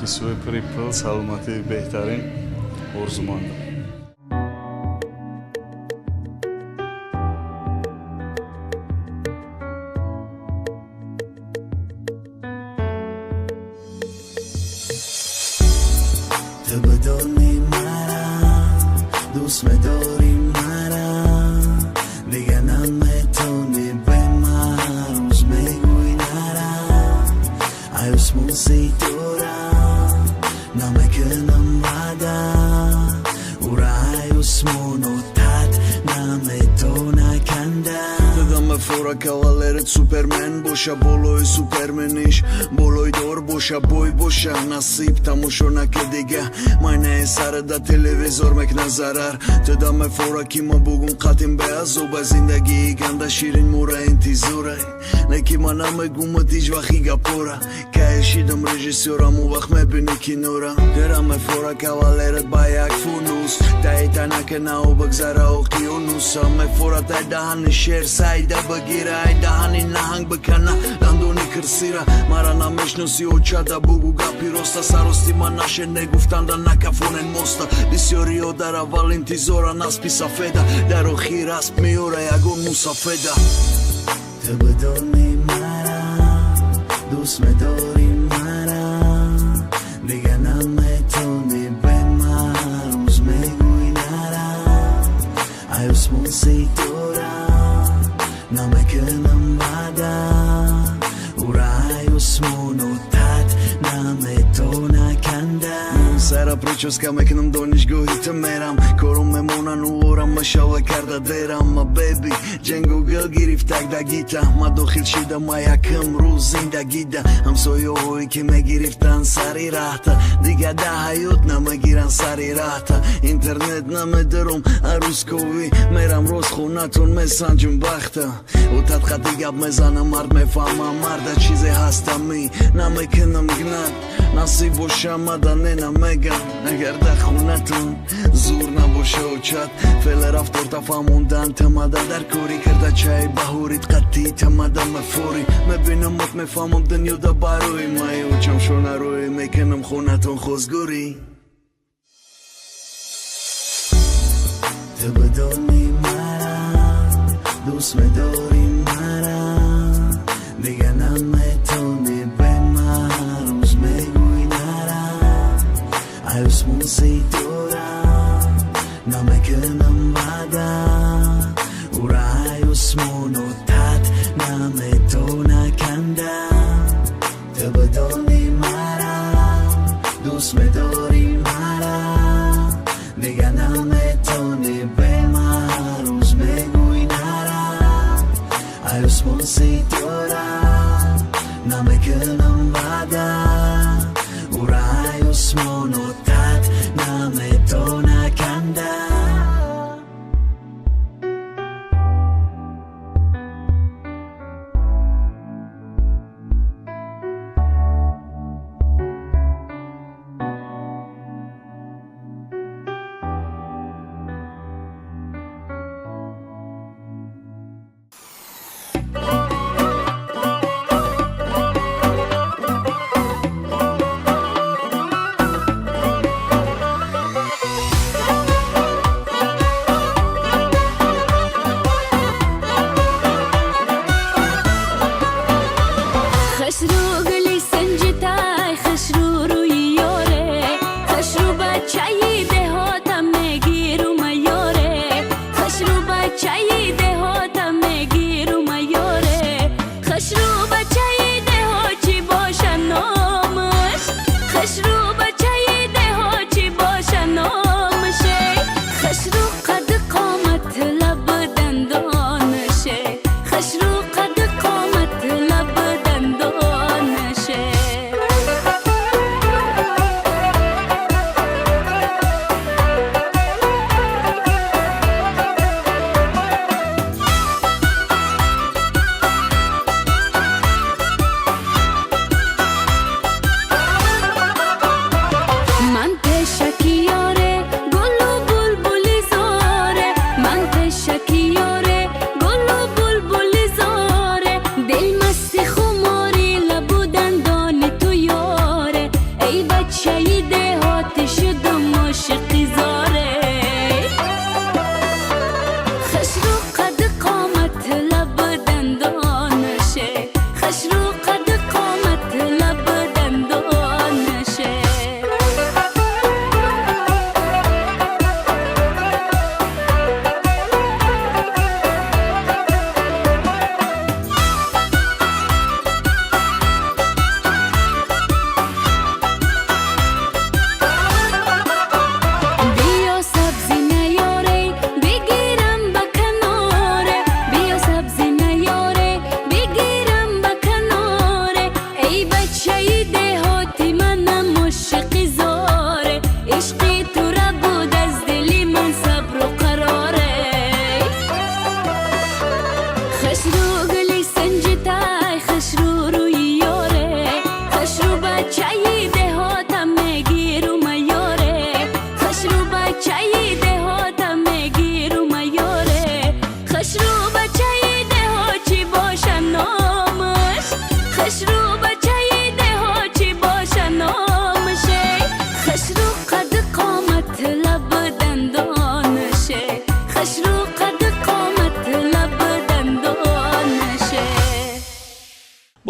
که سوی پریپل سلامتی بهترین آرزومند. تو بدونی مرا دوست می‌داری مرا دیگه نمیتونی به من روز میگوی نرا عیوز موسی دورا نمیکنم وعده او را عیوز منو تد نمیتونه کنده دادم فورا фора кавалерит супермен боша болои супермениш болои дор боша бой боша насиб тамошо накедига майнаи сарада телевизор мекна зарар тудаме фора ки ма бугум қатим беазоба зиндагии ганда ширин мура интизорай леки ма намегумат ҳиҷ вақт игапора каешидам режиссёрам у вақт мебини кинора дераме фора кавалерит ба як фунус таитанаке нао бигзара уқёнуса мефорад ай даҳани шер сайда бигира ай даҳани наҳанг бикана дандони кирсира мара намешноси очада бугу гапи роста сарости ман нашенде гуфтанда накафонен моста бисёриҳо дар аввал интизоран аспи сафеда дар охир асп меёра ягон мусафеда ту бидони мара дӯст медори мара дига наметони бе ман рӯз мегӯи нара ай осмон ситора намекунам ваъда ура ай осмону тат наметона канда сара прическа мекунам донишгоҳи ту мерам корум мемонан уорам машава карда дерам ма беби ҷангу гил гирифтак дагита ма дохил шидам ма якм рӯз зиндагида ҳамсояҳое ки мегирифтан сари раҳта дига да ҳаёт намегиран сари раҳта интернет намедирум арӯзковӣ мерам рост хонатон месанҷум бахта утат хати гап мезанам мард мефаҳмам марда чизе ҳастами намекунам гнат насиб боша мадане намегам агар дар хонатон зур набоша очат феъле рафтор тафаҳмондан тамада дар корӣ карда чай баҳорит қатӣ тамада мефорӣ мебинамот мефаҳмам дунё да барои май очам шонароӣ мекунам хонатон хозгорӣ ту бидони мара дӯст медори мара дига наметони бе ман рӯз мегӯи нара ай осмон ситора намекунам ваъда ура ай осмону тат наметона канда ту бидони мара дӯст медори мара дига наметони бе ман рӯз мегӯи нара ай осмон ситора намекунам ваъда ура ай осмону тат наметона канда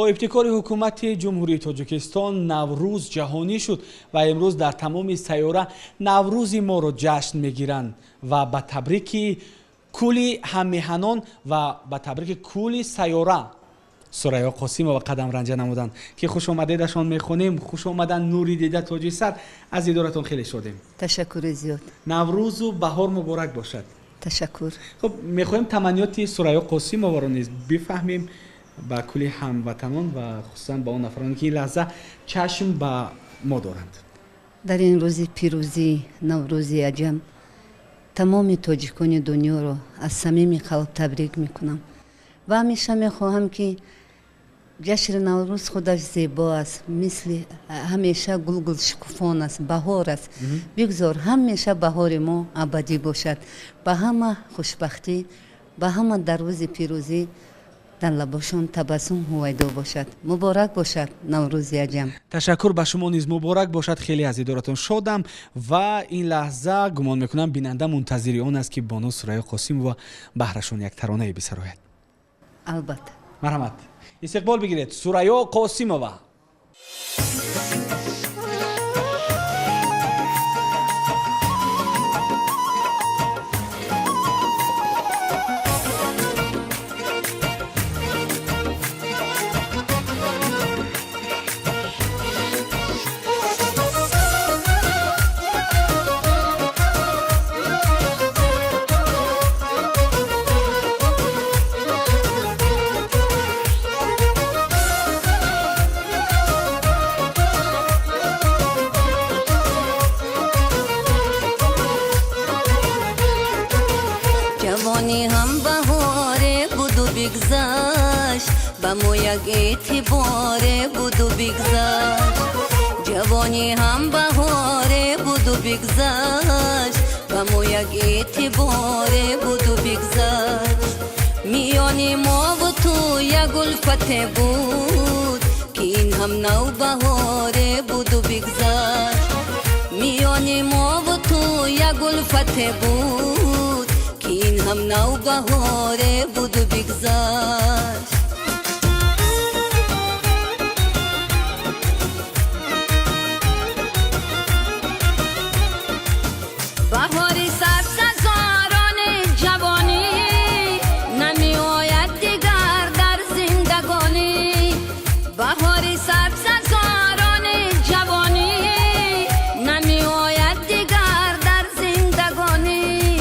با ابتکار حکومت جمهوری تاجیکستان نوروز جهانی شد و امروز در تمام سیاره نوروز ما را جشن میگیرند و به تبریک کلی هممیهنان و به تبریک کلی سیاره سریا قاسیمова قدم رنجه نمودند که خوش آمدیدشان میخونیم. خوش آمدن نوری دیده تاجی سر. از دیدارتون خیلی شدیم. تشکر زیاد. نوروز و بهار مبارک باشد. تشکر. خب میخوایم تمنیات سریا قاسیمова رو نیز بفهمیم با کلی هموطنان و خصوصا با اون افرادی که این لحظه چشم به ما دارند. در این روز پیروزی نوروز عجم تمام تاجیکان دنیا رو از صمیم قلب تبریک میکنم و همیشه میخواهم که جشن نوروز خودش زیبا است، مثل همیشه گل شکوفان است، بهار است. بگذار همیشه بهار ما ابدی باشد، به همه خوشبختی، به همه در روز پیروزی در لباشون تبسم هویدا باشد. مبارک باشد نوروز عجم. تشکر به شما نیز مبارک باشد. خیلی از دیدارتون شدم و این لحظه گمان میکنم بیننده منتظر آن است که بانو سریا قاسیمова بهرشون یک ترانه بسراید. البته. مرحمت. استقبال بگیرید سریا قاسیمova. جوانی هم بهاره بود و بگذشت، با ما یک اعتباره بود و بگذشت. جوانی هم بهاره بود و بگذشت، با ما یک اعتباره بود و بگذشت. میان ما و تو یک الفت بود که این هم نو بهاره بود و بگذشت. میان ما و تو یک الفت بود که این هم نو بهاره بود و بگذشت. بهاری سبز هزاران جوانی نمی آید دیگر در زندگانی. بهاری سبز هزاران جوانی نمی آید دیگر در زندگانی.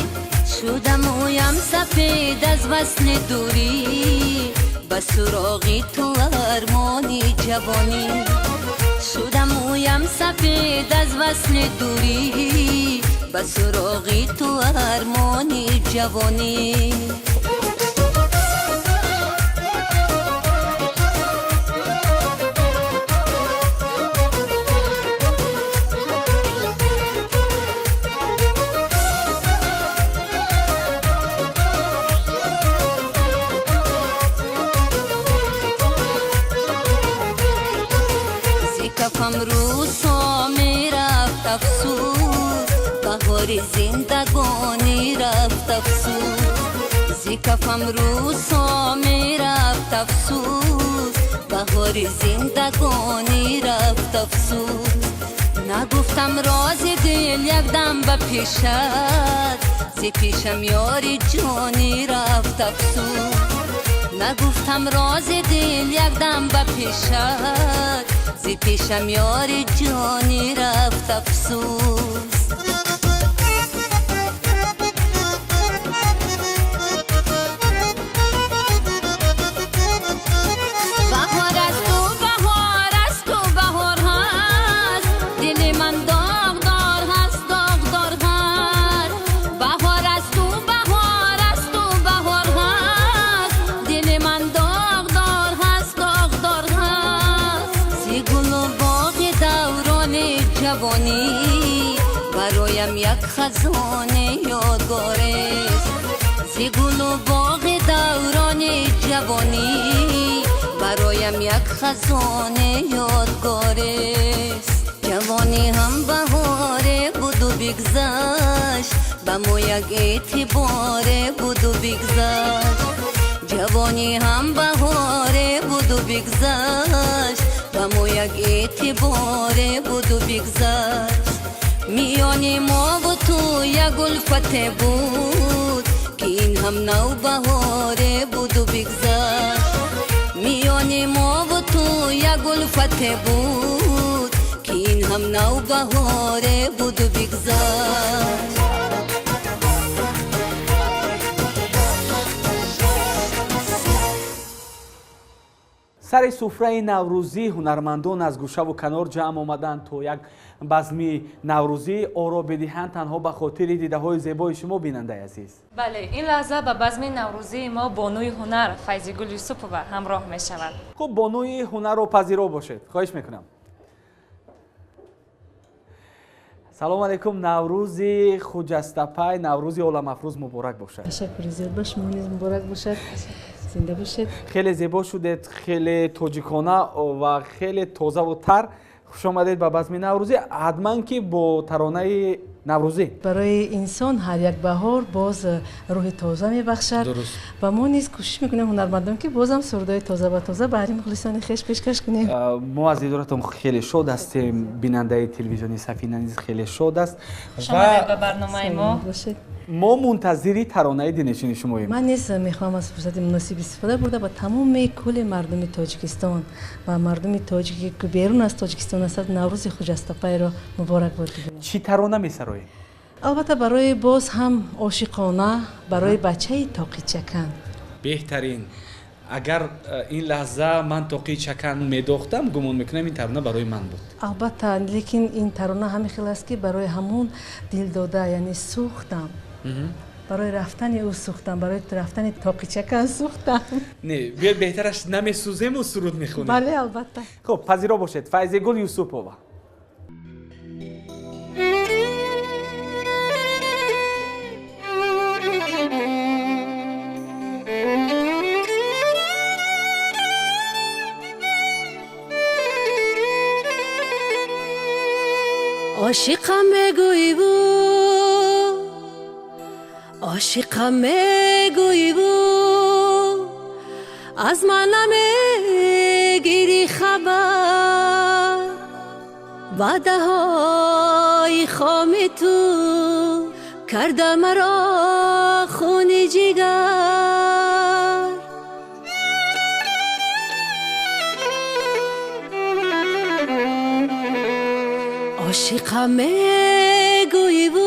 شدم اویم سفید از وصل دوری، به سراغی تو ارمانی جوانی. شدم اویم سفید از وصل دوری، به سراغی تو ارمانی جوانی. کفم روزها می رفت افسوس، بهار زندگانی رفت افسوس. زی کفم روزها می رفت افسوس، بهار زندگانی رفت افسوس. نگفتم راز دل یک دم به پیشت، زی پیشم یاری جانی رفت افسوس. نگفتم راز دل یک دم به پیشت، زی پیشم یاری جانی رفت افسوس. بهار است و بهار است و بهار هست، دل من داغدار هست داغدار هست. بهار است و بهار است و بهار هست، دل من داغدار هست داغدار هست. زی گل و باغ دوران جوانی برایم یک خزانه یادگار است. زی گل و باغ دوران جوانی برایم یک خزانه یادگار است. جوانی هم بهاره بود و بگذشت، به ما یک اعتباره بود و بگذشت. جوانی هم بهاره بود و بگذشت و ما یک اعتبار بود و بگذشت میان ما و تو یک الفت بود که این هم نوبهار بود و بگذشت میان ما و تو یک الفت بود که این هم نوبهار بود و بگذشت سر سفره نوروزی هنرمندان از گوشه و کنار جمع آمدند تا یک بزمی نوروزی آرا بدهند تنها به خاطر دیده های زیبای شما بیننده عزیز. بله این لحظه به بزم نوروزی ما بانوی هنر فیضیگل یوسفووا همراه می شود. خب بانوی هنر رو پذیرا باشید. خواهش میکنم. سلام علیکم. نوروزی خجسته‌پای، نوروزی عالم افروز مبارک باشد. تشکر زیاد باش، مونیز مبارک باشد. زنده باشید. خیلی زیبا شدید، خیلی تاجیکانه و خیلی تازه و تر خوش آمدید به بزم نوروزی. حتما که با ترانه نوروزی برای انسان هر یک بهار باز روح تازه میبخشد و ما نیز کوشش میکنیم هنرمندان که بازم سرودای تازه و تازه برای مخلصان خویش پیشکش کنیم. ما از دیدارتون خیلی شاد هستیم. بیننده تلویزیونی سفینه نیز خیلی شاد است و به برنامه ما منتظری ترانه دلنشین شماییم. من نیز میخوام از فرصت مناسب استفاده برده با تمام کل مردم تاجیکستان و مردم تاجیکی که بیرون از تاجیکستان هستند نوروز خجسته‌پای را مبارک باد بگویم. چی ترانه میسرایید؟ البته برای باز هم عاشقانه، برای بچه تاقی چکن. بهترین. اگر این لحظه من تاقی چکن میداختم گمان میکنم این ترانه برای من بود. البته لیکن این ترانه همین خیلی است که برای همون دل داده یعنی سوختم. برای رفتن او سوختم، برای رفتن تاقی چکن سوختم. نه بیاد بهترش نمیسوزیم و سرود میخونیم. بله البته. خب پذیرا باشید. فیضیگل یوسفووا. عاشقم میگویی بود، عاشقم میگویی بود، از من نمیگیری خبر، وعده های خام تو کرده مرا خون جگر. عاشقم میگویی بود،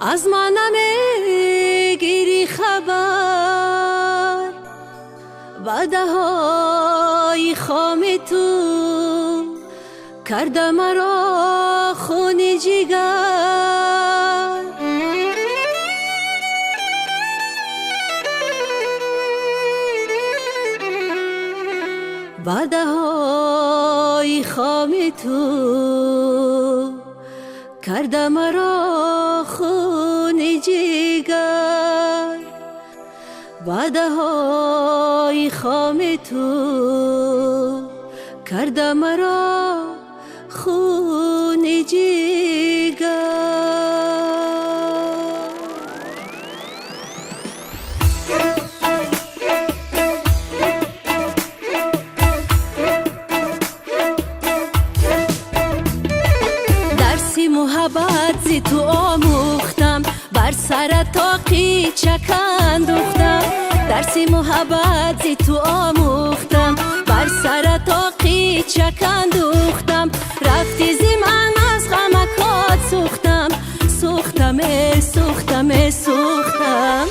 از من نمیگیری خبر، وعده های خام تو کرده مرا خون جگر. وعده های خام تو کرده مرا خون جگر. وعده های خام تو کرده مرا خون جگر. محبت زی تو آموختم، بر سر تاقی چکن دوختم. درسی محبت زی تو آموختم، بر سر تاقی چکن دوختم. رفتی زی من از غمکات سوختم، سوختم سوختم سوختم.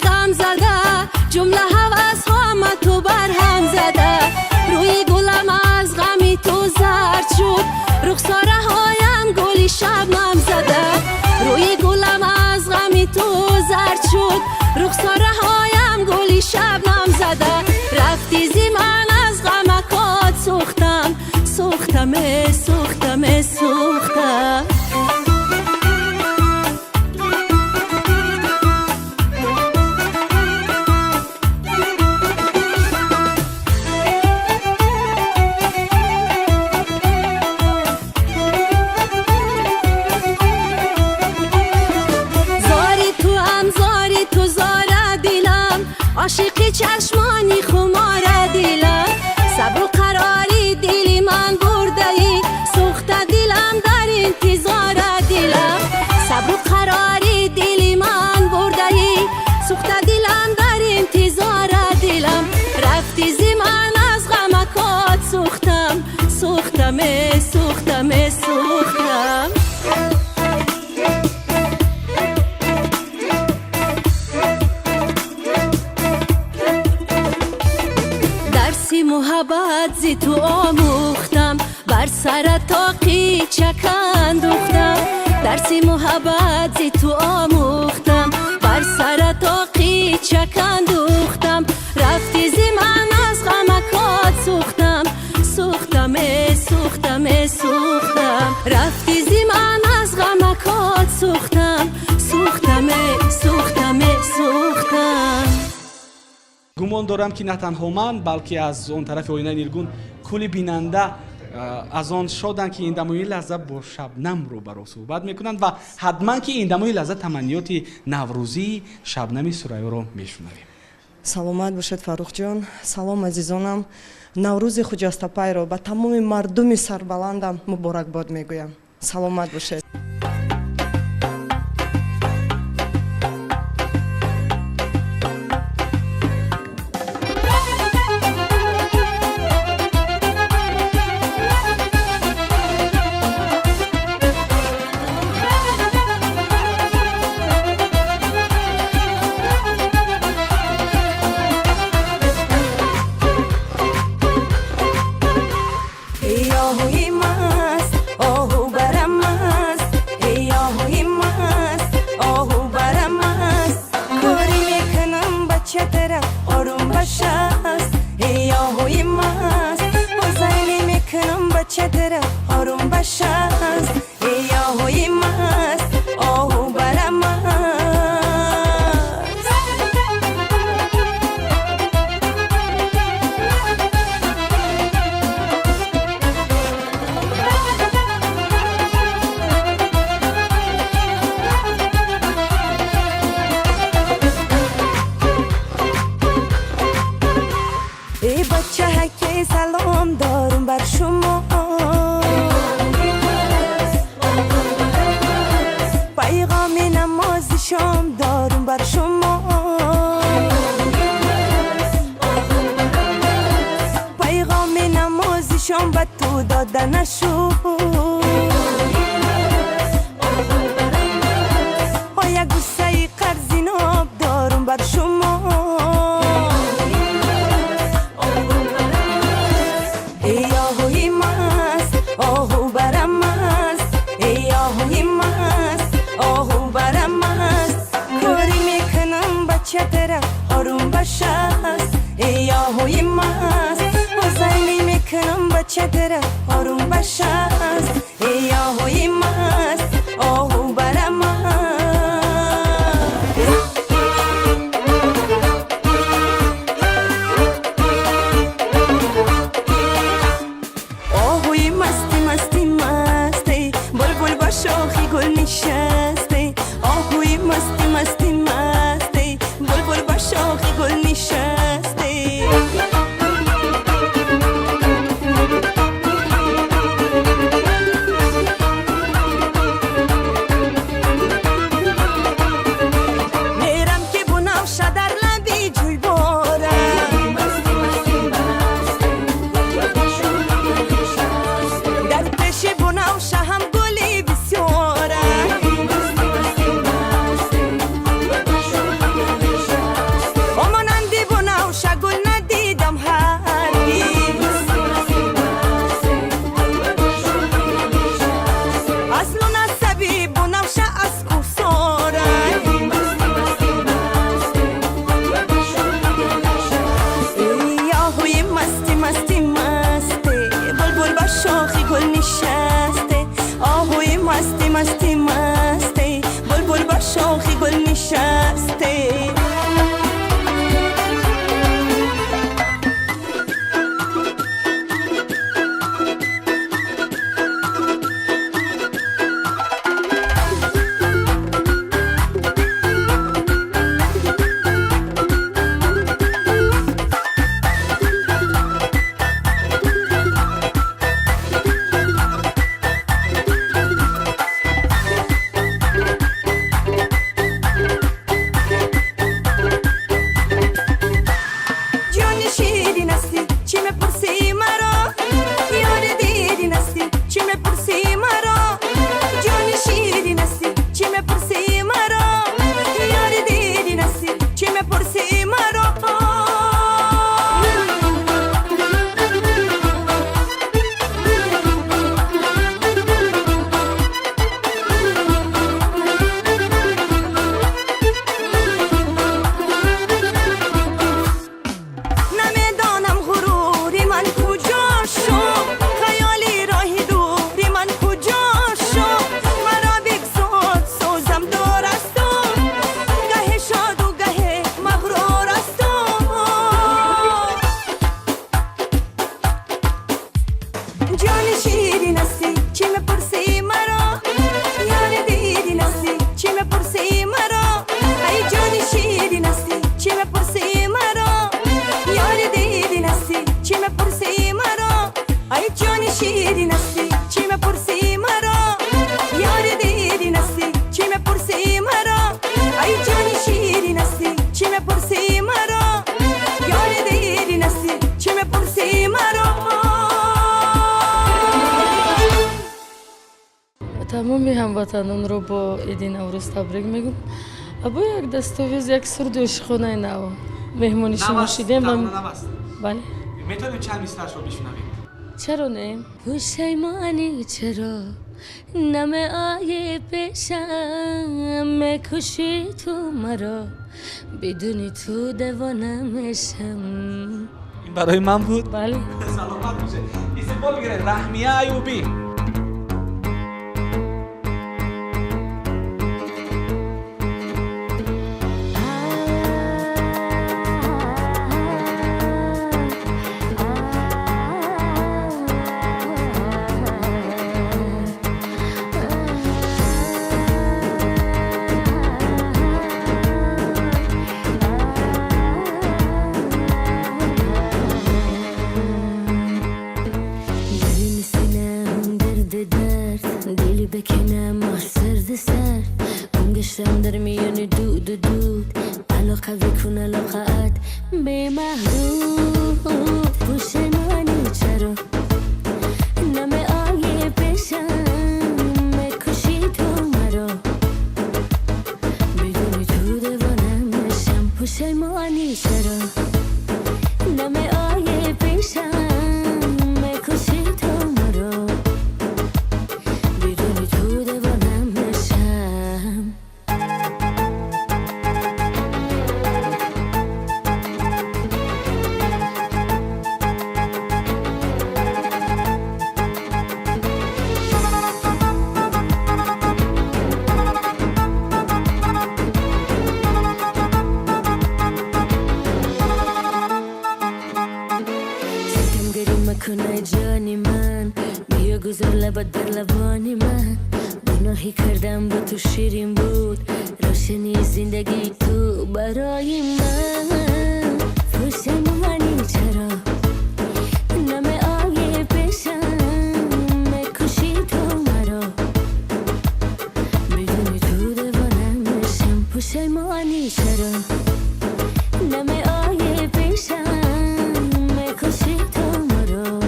غم زده جمله هوس هم تو برهم زده. روی گلم از غمی تو زرد شد، رخساره هایم گلی شبنم زده. روی گلم از غمی تو زرد شد، رخساره هایم گلی شبنم زده. رفتی زی من از غمکات سوختم، سوختم سوختم سوختم. سوختم سوختم سوختم درسی محبت زی تو آموختم بر سر تاقی چکندوختم درسی محبت زی تو آموختم بر سر تاقی چکندوختم رفتی زی من از غمکات سوختم سوختم سوختم سوختم رفتی زی من از غمکات سوختم سوختم سوختم سوختم гумон дорам ки на танҳо ман балки аз он тарафи оинаи нилгун кули бинанда аз он шоданд ки индамои лазза бо шабнам рӯбаро суҳбат мекунанд ва ҳатман ки индамои лазза таманниёти наврӯзии шабнами сурайёро мешунавем. саломат бошед фаррухҷон. салом азизонам. наврӯзи хуҷастапайро ба тамоми мардуми сарбаландам муборакбод мегӯям. саломат бошед. سلام دارم بر شما پیغام نماز شام دارم بر شما پیغام نماز شام به تو داده نشد یک گوشه قرض ناب دارم بر شما چتره آروم باش ای آهوی ماست بازنی میکنم با چتره آروم باش ای آهوی ماست آهو برم آهوی مستی مستی مستی بلبل با شاخی گل نشستی آهوی مستی مستی مستی بلبل با شاخی گل نشستی میرم که بناوشه در لبی جوی بارم در پیش بناوشه هم گلی بسیارم امانندی بناوشه گل ندیدم هرگز اصل و نسبی بناوشه از کوسارم ای آهوی مستی مستی مستی بلبل با شاخی گل نشسته آهوی مستی مستی مستی بلبل با شاخی گل نشسته شیرین هستی چی میپرسی مرا یار دیرین هستی چی میپرسی مرا ای جان شیرین هستی چی میپرسی مرا یار دیرین هستی چی میپرسی مرا تمامی هموطنان رو با عید نوروز تبریک میگم. ابا یک دستاویز یک سرد عاشقانه نو مهمانی شما شدیم. بله میتونیم چند میسترش رو بشنویم؟ چرا نه؟ پشیمانی چرا نمه آیه پیشم میکشی تو مرا بدونی تو دوانه میشم. این برای من بود؟ بله. سلامت باشه. استقبال بگیره رحمیه ایوبی. در میان دود علاقه بکن علاقت به محدود پشیمانی چرا نمه آیه پیشم میکشی تو مرا بدونی تو دوانم میشم. پشیمانی چرا نمه آیه پیشم میکشی تو مرا بدونی تو دوانم میشم. کنه جانی من بیا گذار لبت در لبانی من گناهی کردم با تو شیرین بود روشنی زندگی تو برای من. پشیمانی چرا نمه آیه پیشم میکشی تو مرا بدونی تو دوانم میشم. پشیمانی چرا نمه آیه پیشم میکشی تو مرا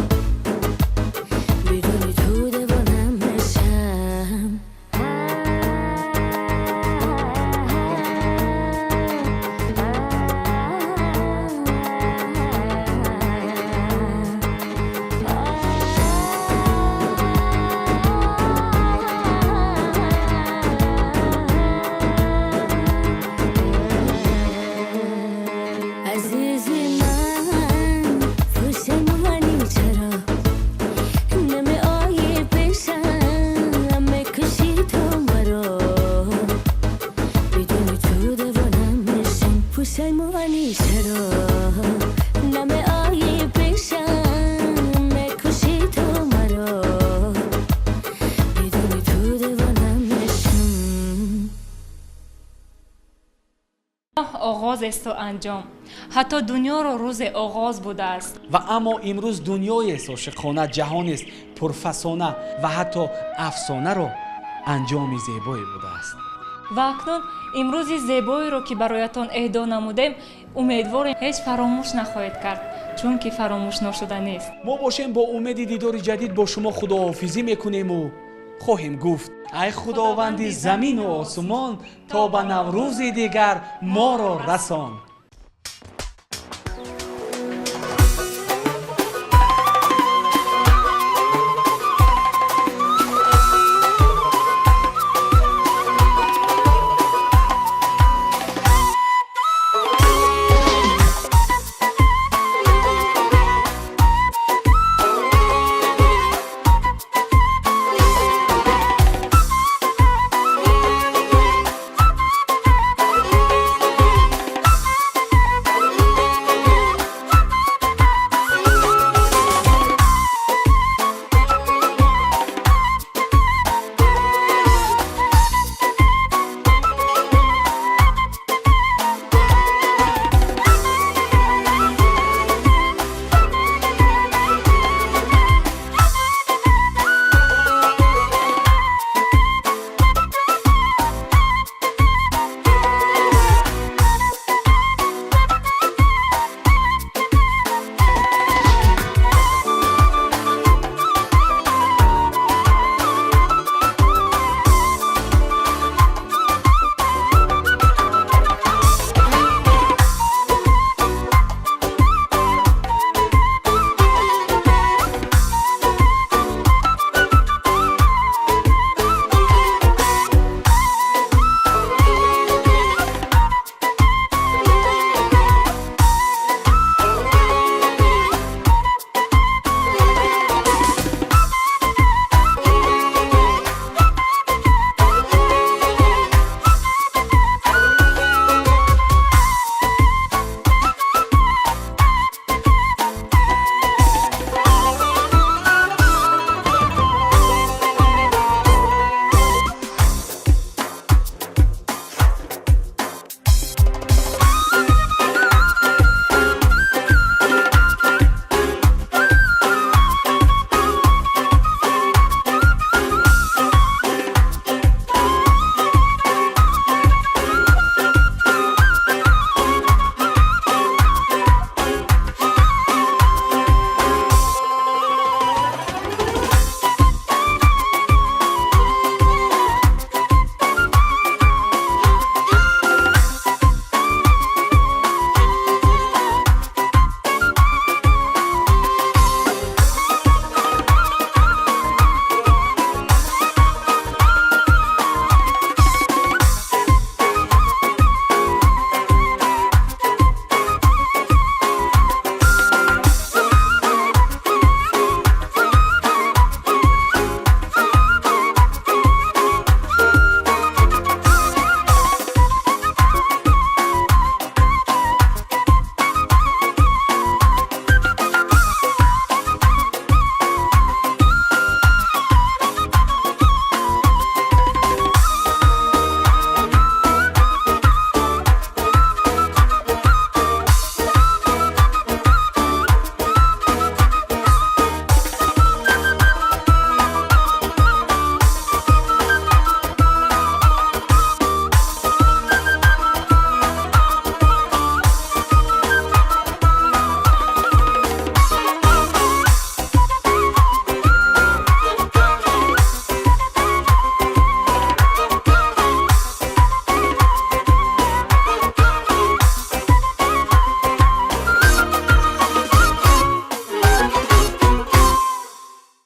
بدونی تو دوانم میشم. عزیزی من پشیمانی چرا نمه آیه پیشم میکشی تو مرا بدونی تو دوانم میشم. پشیمانی چرا نمه آیه پیشم میکشی تو مرا بدونی تو دوانم میشم. آغاز است و انجام. حتی دنیا را روز آغاز بوده است و اما امروز دنیای است عاشقانه، جهانی است پرفسانه و حتی افسانه را انجام زیبایی بوده است. و اکنون امروزی زیبایی را که برایتان اهدا نمودیم امیدواریم هیچ فراموش نخواهید کرد چون که فراموش نشده نیست. ما باشیم با امید دیدار جدید با شما خداحافظی میکنیم و خواهیم گفت ای خداوند زمین و آسمان تا به نوروز دیگر ما را رسان.